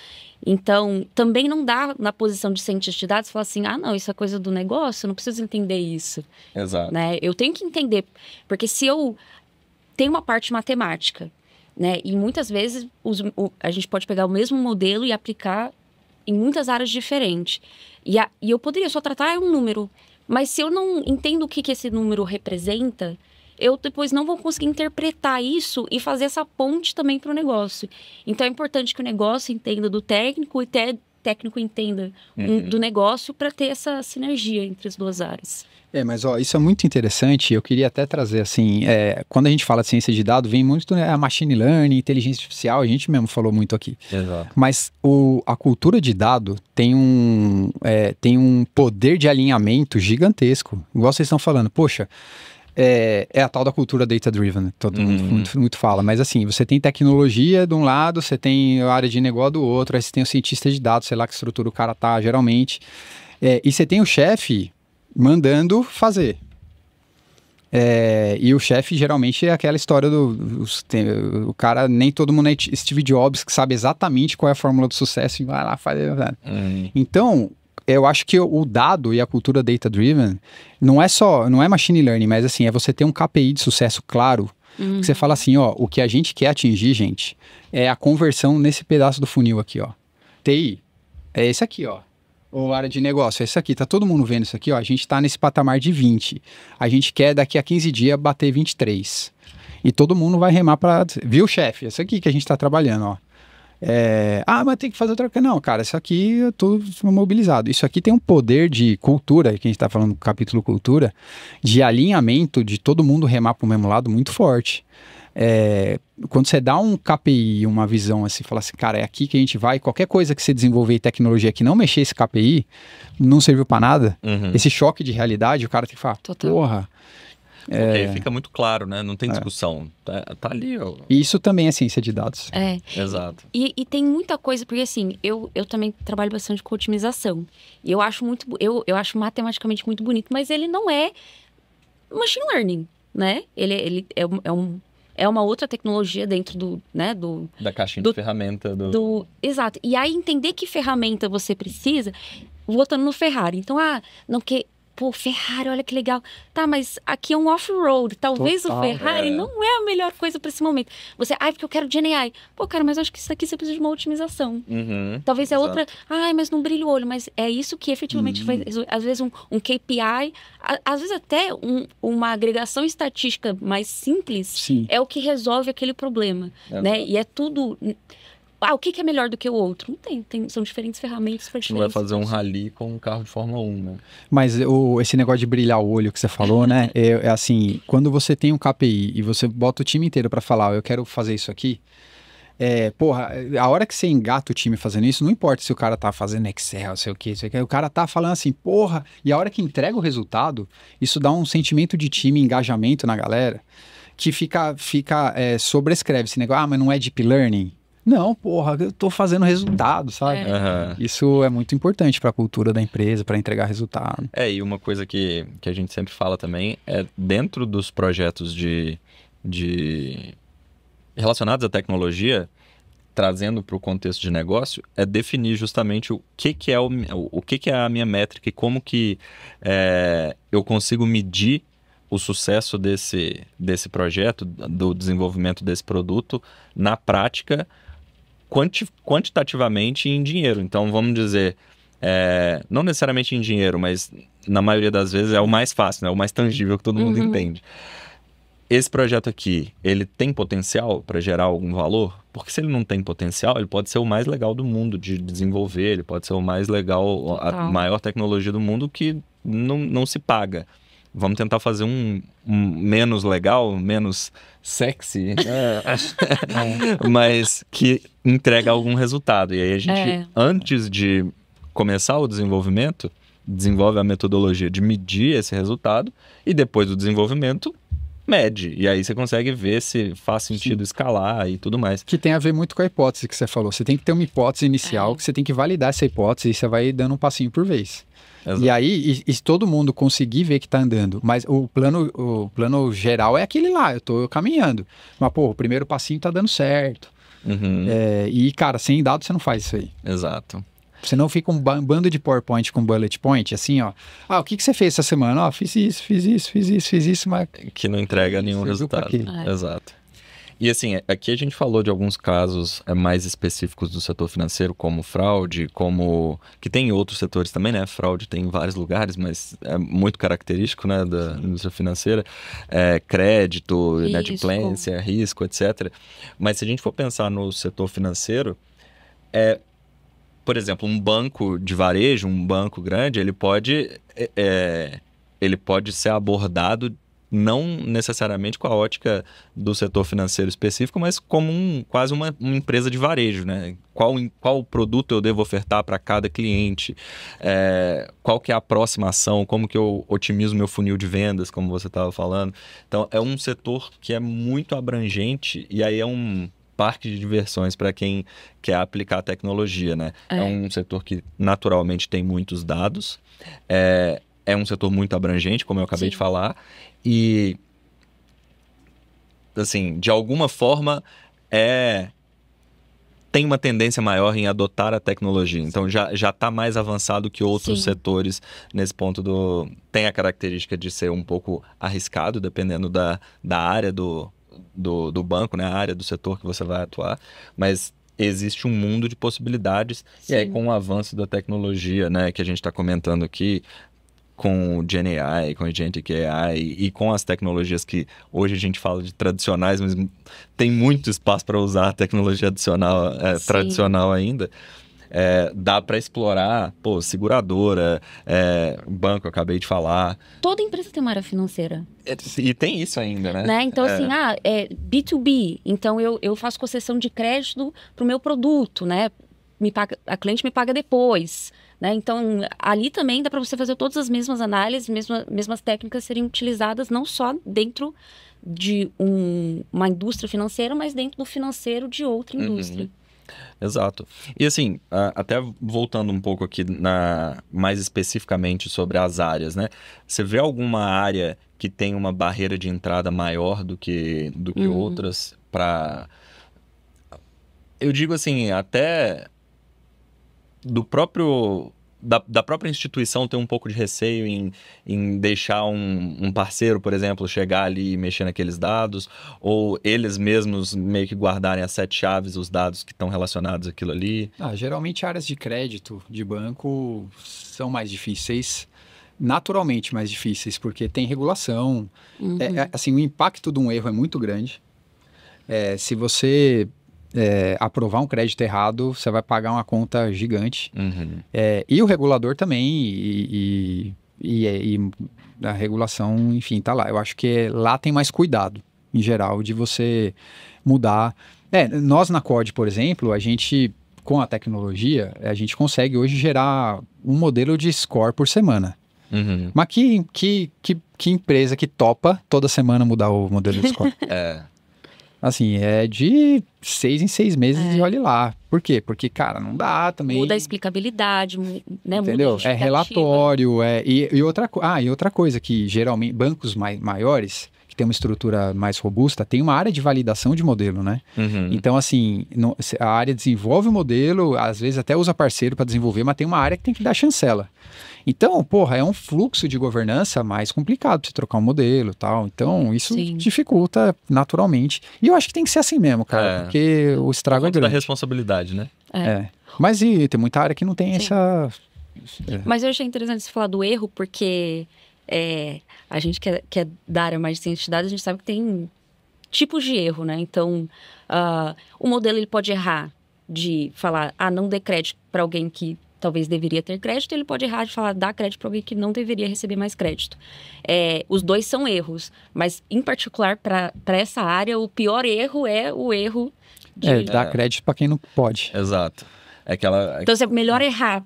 Então, também não dá na posição de cientista de dados falar assim, não, isso é coisa do negócio, eu não preciso entender isso. Exato. Né? Eu tenho que entender, porque se eu tenho uma parte matemática, né, e muitas vezes a gente pode pegar o mesmo modelo e aplicar em muitas áreas diferentes. E eu poderia só tratar um número, mas se eu não entendo o que esse número representa, eu depois não vou conseguir interpretar isso e fazer essa ponte também para o negócio. Então, é importante que o negócio entenda do técnico e o técnico entenda do negócio para ter essa sinergia entre as duas áreas. Mas isso é muito interessante. Eu queria até trazer assim, quando a gente fala de ciência de dados, vem muito a machine learning, inteligência artificial, a gente mesmo falou muito aqui. Exato. Mas a cultura de dado tem um poder de alinhamento gigantesco. Igual vocês estão falando, poxa, é a tal da cultura data-driven, todo mundo muito fala, mas assim, você tem tecnologia de um lado, você tem a área de negócio do outro, aí você tem o cientista de dados, sei lá que estrutura o cara tá, geralmente, e você tem o chefe mandando fazer. E o chefe geralmente é aquela história o cara, nem todo mundo é Steve Jobs que sabe exatamente qual é a fórmula do sucesso e vai lá fazer. Então, eu acho que o dado e a cultura data-driven não é machine learning, mas assim, é você ter um KPI de sucesso claro, que você fala assim, o que a gente quer atingir, gente, é a conversão nesse pedaço do funil aqui, TI, é esse aqui, ou área de negócio, é esse aqui, tá todo mundo vendo isso aqui, a gente tá nesse patamar de 20, a gente quer daqui a 15 dias bater 23, e todo mundo vai remar para, viu, chefe, esse aqui que a gente tá trabalhando, mas tem que fazer outra coisa. Não, cara, isso aqui eu tô mobilizado. Isso aqui tem um poder de cultura, que a gente tá falando no capítulo cultura, de alinhamento, de todo mundo remar pro mesmo lado muito forte. Quando você dá um KPI, uma visão assim, fala assim, cara, é aqui que a gente vai, qualquer coisa que você desenvolver em tecnologia que não mexer esse KPI, não serviu para nada. Esse choque de realidade, o cara tem que falar, porra. Porque fica muito claro, né? Não tem discussão. Tá ali, E isso também é ciência de dados. Exato. E tem muita coisa, porque assim, eu também trabalho bastante com otimização. E eu acho eu acho matematicamente muito bonito, mas ele não é machine learning, né? Ele é uma outra tecnologia dentro da caixinha de ferramenta. Exato. E aí entender que ferramenta você precisa, voltando no Ferrari. Então, Ferrari, olha que legal. Tá, mas aqui é um off-road. Talvez o Ferrari não é a melhor coisa para esse momento. Você, porque eu quero GenAI. Cara, mas eu acho que isso aqui você precisa de uma otimização. Talvez é outra, mas não brilha o olho. Mas é isso que efetivamente vai, às vezes um KPI, às vezes até uma agregação estatística mais simples é o que resolve aquele problema, né? E é tudo... o que é melhor do que o outro? Não tem, são diferentes ferramentas para diferentes. Não vai fazer um rally com um carro de Fórmula 1, né? Mas esse negócio de brilhar o olho que você falou, né? É assim, quando você tem um KPI e você bota o time inteiro para falar, eu quero fazer isso aqui, porra, a hora que você engata o time fazendo isso, não importa se o cara tá fazendo Excel, sei o que, o cara tá falando assim, porra, e a hora que entrega o resultado, isso dá um sentimento de time, engajamento na galera, que sobrescreve esse negócio, mas não é deep learning? Não, porra, eu tô fazendo resultado, sabe? Isso é muito importante para a cultura da empresa, para entregar resultado. E uma coisa que a gente sempre fala também é dentro dos projetos de relacionados à tecnologia, trazendo para o contexto de negócio, é definir justamente o que é a minha métrica e como que eu consigo medir o sucesso desse projeto, do desenvolvimento desse produto na prática, quantitativamente em dinheiro. Então, vamos dizer, não necessariamente em dinheiro, mas na maioria das vezes é o mais fácil, né? O mais tangível que todo mundo entende. Esse projeto aqui, ele tem potencial para gerar algum valor? Porque se ele não tem potencial, ele pode ser o mais legal do mundo de desenvolver, ele pode ser o mais legal, a maior tecnologia do mundo que não se paga. Vamos tentar fazer um menos legal, menos sexy, mas que entrega algum resultado. E aí a gente, antes de começar o desenvolvimento, desenvolve a metodologia de medir esse resultado e depois do desenvolvimento, mede. E aí você consegue ver se faz sentido escalar e tudo mais. Que tem a ver muito com a hipótese que você falou. Você tem que ter uma hipótese inicial, que você tem que validar essa hipótese e você vai dando um passinho por vez. Exato. E aí, e se todo mundo conseguir ver que tá andando, mas o plano geral é aquele lá, eu tô caminhando. Mas, pô, o primeiro passinho tá dando certo. E, cara, sem dados você não faz isso aí. Exato. Você não fica um bando de PowerPoint com bullet point, assim, ó. O que você fez essa semana? Fiz isso, mas... Que não entrega nenhum resultado. Exato. E assim, aqui a gente falou de alguns casos mais específicos do setor financeiro, como fraude, que tem em outros setores também, né? Fraude tem em vários lugares, mas é muito característico, né, da indústria financeira. Crédito, inadimplência, risco, etc. Mas se a gente for pensar no setor financeiro, por exemplo, um banco de varejo, um banco grande, ele pode ser abordado não necessariamente com a ótica do setor financeiro específico, mas como quase uma empresa de varejo, né? Qual produto eu devo ofertar para cada cliente, qual que é a próxima ação, como que eu otimizo meu funil de vendas, como você estava falando. Então, é um setor que é muito abrangente e aí é um parque de diversões para quem quer aplicar a tecnologia, né? É um setor que naturalmente tem muitos dados, é um setor muito abrangente, como eu acabei de falar, e, assim, de alguma forma, tem uma tendência maior em adotar a tecnologia. Então, já está mais avançado que outros setores nesse ponto tem a característica de ser um pouco arriscado, dependendo da área do banco, né? A área do setor que você vai atuar, mas existe um mundo de possibilidades. E aí, com o avanço da tecnologia, né, que a gente está comentando aqui, com o GenAI, com o Agentic AI e com as tecnologias que hoje a gente fala de tradicionais, mas tem muito espaço para usar a tecnologia tradicional ainda. Dá para explorar, seguradora, banco, eu acabei de falar. Toda empresa tem uma área financeira. E tem isso ainda, né? Então, assim, B2B. Então, eu faço concessão de crédito para o meu produto, né? A cliente me paga depois, né? Então, ali também dá para você fazer todas as mesmas análises, mesmas técnicas seriam utilizadas não só dentro de uma indústria financeira, mas dentro do financeiro de outra indústria. Exato. E assim, até voltando um pouco aqui mais especificamente sobre as áreas, né? Você vê alguma área que tem uma barreira de entrada maior do que outras para... Eu digo assim, até do próprio... Da própria instituição ter um pouco de receio em deixar um parceiro, por exemplo, chegar ali e mexer naqueles dados, ou eles mesmos meio que guardarem as 7 chaves, os dados que estão relacionados àquilo ali? Geralmente áreas de crédito de banco são mais difíceis, naturalmente mais difíceis, porque tem regulação. Assim, o impacto de um erro é muito grande. Se você... aprovar um crédito errado, você vai pagar uma conta gigante. E o regulador também, e a regulação, enfim, tá lá. Eu acho que lá tem mais cuidado, em geral, de você mudar. Nós na Quad, por exemplo, a gente, com a tecnologia, a gente consegue hoje gerar um modelo de score por semana. Uhum. Mas que empresa que topa toda semana mudar o modelo de score? Assim, é de 6 em 6 meses e olhe lá. Por quê? Porque, cara, não dá também. Muda a explicabilidade, né? Entendeu? Muda a É relatório, e outra coisa que geralmente bancos maiores, que tem uma estrutura mais robusta, tem uma área de validação de modelo, né? Uhum. Então, assim, a área desenvolve o modelo, às vezes até usa parceiro para desenvolver, mas tem uma área que tem que dar chancela. Então, porra, é um fluxo de governança mais complicado para você trocar um modelo e tal. Então, isso dificulta naturalmente. E eu acho que tem que ser assim mesmo, cara, porque o estrago é grande. Da responsabilidade, né? Mas tem muita área que não tem essa... Mas eu achei interessante você falar do erro, porque a gente que é da área mais de ciência de dados, a gente sabe que tem tipos de erro, né? Então, o modelo ele pode errar de falar, não dê crédito para alguém que talvez deveria ter crédito, ele pode errar de falar, dar crédito para alguém que não deveria receber mais crédito. Os dois são erros, mas em particular para essa área, o pior erro é o erro de... dar crédito para quem não pode. Exato. Então, é melhor errar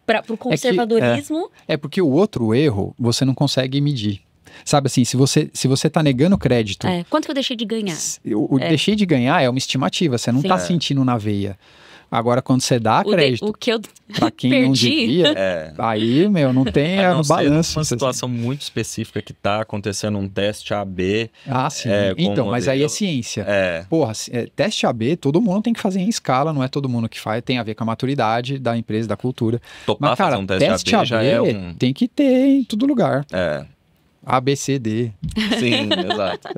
para o conservadorismo... porque o outro erro, você não consegue medir. Sabe assim, se você tá negando crédito... quanto que eu deixei de ganhar? Deixei de ganhar é uma estimativa, você não tá sentindo na veia. Agora, quando você dá crédito para quem não devia, aí, não tem balanço. Uma situação muito específica que tá acontecendo um teste AB. Sim. Então, mas aí é ciência. Porra, teste AB, todo mundo tem que fazer em escala, não é todo mundo que faz, tem a ver com a maturidade da empresa, da cultura. Mas, cara, fazer um teste AB já tem que ter em todo lugar. A, B, C, D. Sim, exato.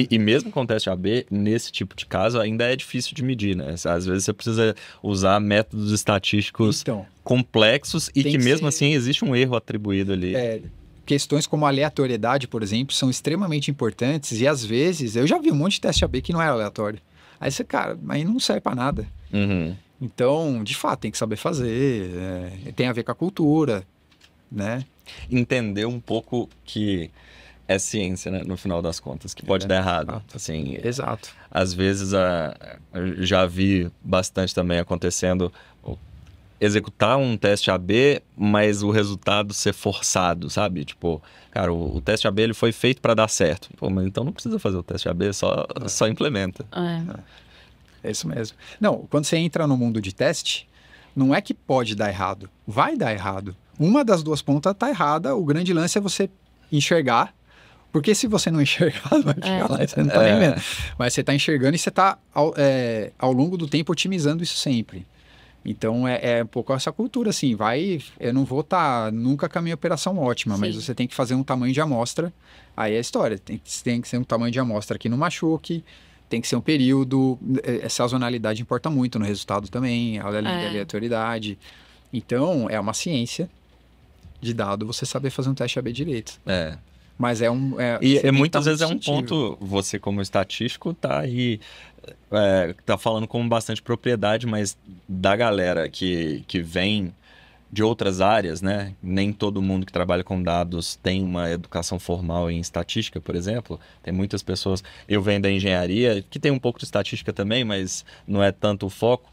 E mesmo com o teste AB, nesse tipo de caso, ainda é difícil de medir, né? Às vezes você precisa usar métodos estatísticos complexos e que mesmo assim existe um erro atribuído ali. Questões como aleatoriedade, por exemplo, são extremamente importantes e às vezes, eu já vi um monte de teste AB que não é aleatório. Aí você, cara, aí não serve pra nada. Uhum. Então, de fato, tem que saber fazer, tem a ver com a cultura, né? Entender um pouco que é ciência, né, no final das contas, que pode dar errado. Assim, exato. Às vezes, já vi bastante também acontecendo executar um teste AB, mas o resultado ser forçado, sabe? Tipo, cara, o teste AB ele foi feito para dar certo. Pô, mas então não precisa fazer o teste AB, só implementa. É isso mesmo. Não, quando você entra no mundo de teste, não é que pode dar errado, vai dar errado. Uma das duas pontas está errada, o grande lance é você enxergar, porque se você não enxergar, vai chegar lá e você não está nem vendo. Mas você está enxergando e você está, ao longo do tempo, otimizando isso sempre. Então, é um pouco essa cultura, assim, eu não vou estar nunca com a minha operação ótima, mas você tem que fazer um tamanho de amostra, aí é a história, tem que ser um tamanho de amostra que não machuque, tem que ser um período, sazonalidade importa muito no resultado também, a aleatoriedade. Então, é uma ciência de dado você saber fazer um teste AB direito. Mas muitas vezes é um ponto, você como estatístico tá aí, tá falando com bastante propriedade, mas da galera que vem de outras áreas, né? Nem todo mundo que trabalha com dados tem uma educação formal em estatística, por exemplo. Tem muitas pessoas, eu venho da engenharia, que tem um pouco de estatística também, mas não é tanto o foco.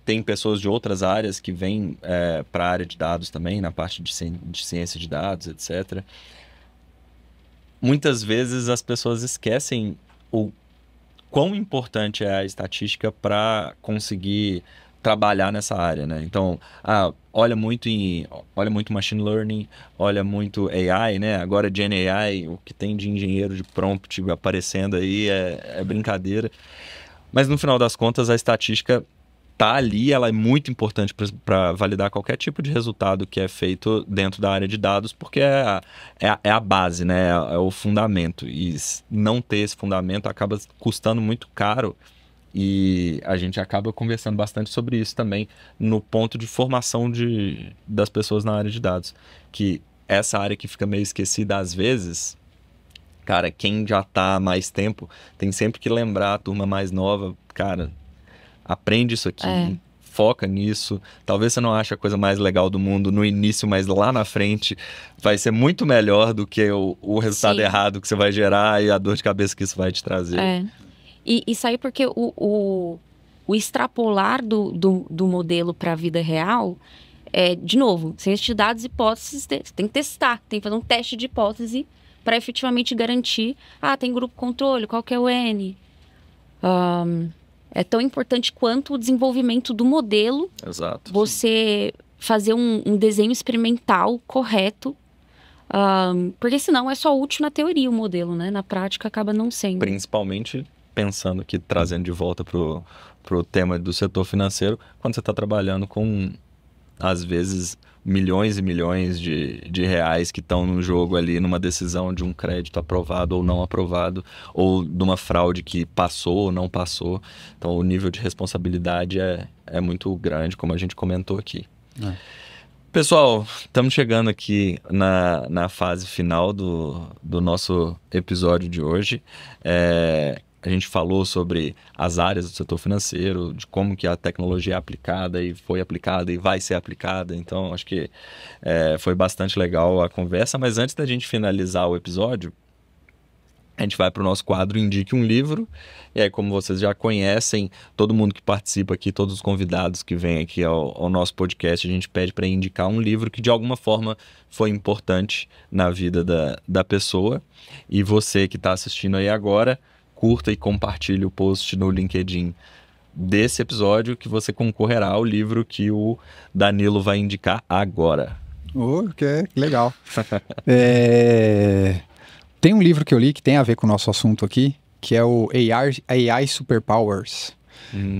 Tem pessoas de outras áreas que vêm para a área de dados também, na parte de ciência de dados, etc. Muitas vezes as pessoas esquecem o quão importante é a estatística para conseguir trabalhar nessa área, né? Então, olha muito machine learning, olha muito AI, né? Agora Gen AI, o que tem de engenheiro de prompt aparecendo aí é brincadeira. Mas no final das contas, a estatística tá ali, ela é muito importante para validar qualquer tipo de resultado que é feito dentro da área de dados, porque é a base, né? É o fundamento. E não ter esse fundamento acaba custando muito caro. E a gente acaba conversando bastante sobre isso também no ponto de formação das pessoas na área de dados. Que essa área que fica meio esquecida às vezes, cara, quem já tá há mais tempo tem sempre que lembrar a turma mais nova, cara, aprende isso aqui, foca nisso. Talvez você não ache a coisa mais legal do mundo no início, mas lá na frente vai ser muito melhor do que o resultado errado que você vai gerar e a dor de cabeça que isso vai te trazer. E saiu porque o extrapolar do modelo para a vida real, de novo, ciência de dados, hipóteses, tem que testar, tem que fazer um teste de hipótese para efetivamente garantir, tem grupo controle, qual que é o N. É tão importante quanto o desenvolvimento do modelo. Exato. Você fazer um desenho experimental correto, porque senão é só útil na teoria o modelo, né? Na prática acaba não sendo. Principalmente pensando que, trazendo de volta pro tema do setor financeiro, quando você está trabalhando com, às vezes, milhões e milhões de reais que estão no jogo ali, numa decisão de um crédito aprovado ou não aprovado, ou de uma fraude que passou ou não passou. Então, o nível de responsabilidade é muito grande, como a gente comentou aqui. Pessoal, estamos chegando aqui na fase final do nosso episódio de hoje. A gente falou sobre as áreas do setor financeiro, de como que a tecnologia é aplicada e foi aplicada e vai ser aplicada. Então, acho que foi bastante legal a conversa. Mas antes da gente finalizar o episódio, a gente vai para o nosso quadro Indique um Livro. E aí, como vocês já conhecem, todo mundo que participa aqui, todos os convidados que vêm aqui ao nosso podcast, a gente pede para indicar um livro que de alguma forma foi importante na vida da pessoa. E você que está assistindo aí agora, curta e compartilhe o post no LinkedIn desse episódio que você concorrerá ao livro que o Danilo vai indicar agora. Que legal. Tem um livro que eu li que tem a ver com o nosso assunto aqui, que é o AI Superpowers,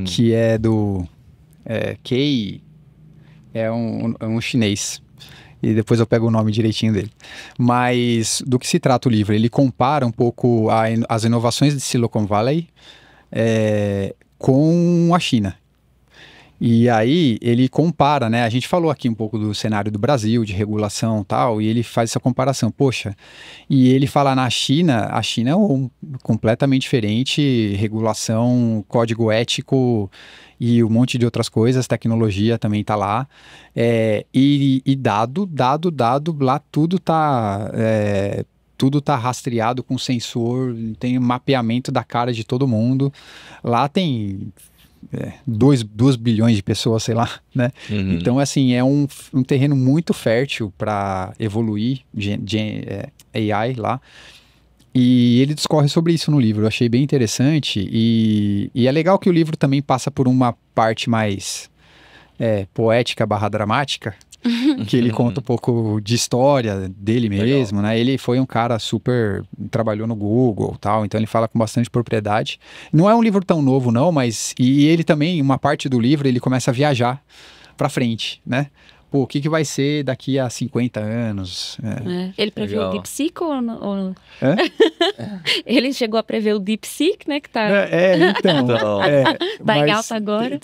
que é do Kei, é um chinês. E depois eu pego o nome direitinho dele. Mas do que se trata o livro? Ele compara um pouco as inovações de Silicon Valley com a China. E aí ele compara, né? A gente falou aqui um pouco do cenário do Brasil, de regulação e tal, e ele faz essa comparação. Poxa, e ele fala a China é completamente diferente, regulação, código ético e um monte de outras coisas, tecnologia também tá lá. E dado, lá tudo tá rastreado com sensor, tem mapeamento da cara de todo mundo. Lá tem 2 bilhões de pessoas, sei lá, né? Uhum. Então, assim, é um terreno muito fértil para evoluir AI lá. E ele discorre sobre isso no livro. Eu achei bem interessante. E é legal que o livro também passa por uma parte mais poética / dramática, que ele conta um pouco de história dele mesmo, né? Ele foi um cara trabalhou no Google e tal, então ele fala com bastante propriedade. Não é um livro tão novo não, mas e ele também, uma parte do livro, ele começa a viajar pra frente, né? Pô, o que vai ser daqui a 50 anos? Ele previu o DeepSeek ou não? Hã? Ele chegou a prever o DeepSeek, né? Que tá... Então. Tá em alta agora.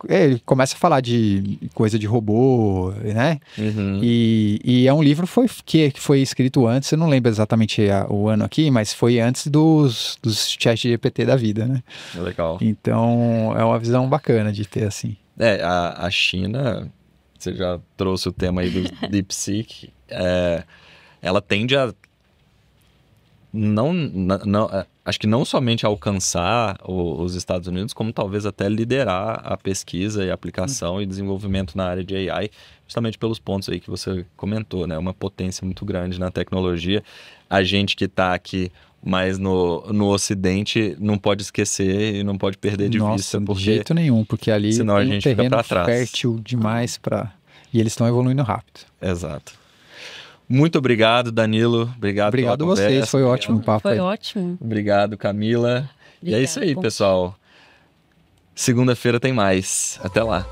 Ele começa a falar de coisa de robô, né? Uhum. E é um livro que foi escrito antes, eu não lembro exatamente o ano aqui, mas foi antes dos ChatGPT da vida, né? Legal. Então, é uma visão bacana de ter, assim. A China... Você já trouxe o tema aí do DeepSeek. Ela tende a acho que não somente alcançar os Estados Unidos, como talvez até liderar a pesquisa e aplicação e desenvolvimento na área de AI, justamente pelos pontos aí que você comentou, né? Uma potência muito grande na tecnologia. A gente que está aqui mais no Ocidente não pode esquecer e não pode perder de vista. De jeito nenhum, porque ali senão a gente fica para trás. Fértil demais e eles estão evoluindo rápido. Exato. Muito obrigado, Danilo. Obrigado a vocês, foi ótimo o papo. Foi ótimo. Obrigado, Camila. E é isso aí, pessoal. Segunda-feira tem mais. Até lá.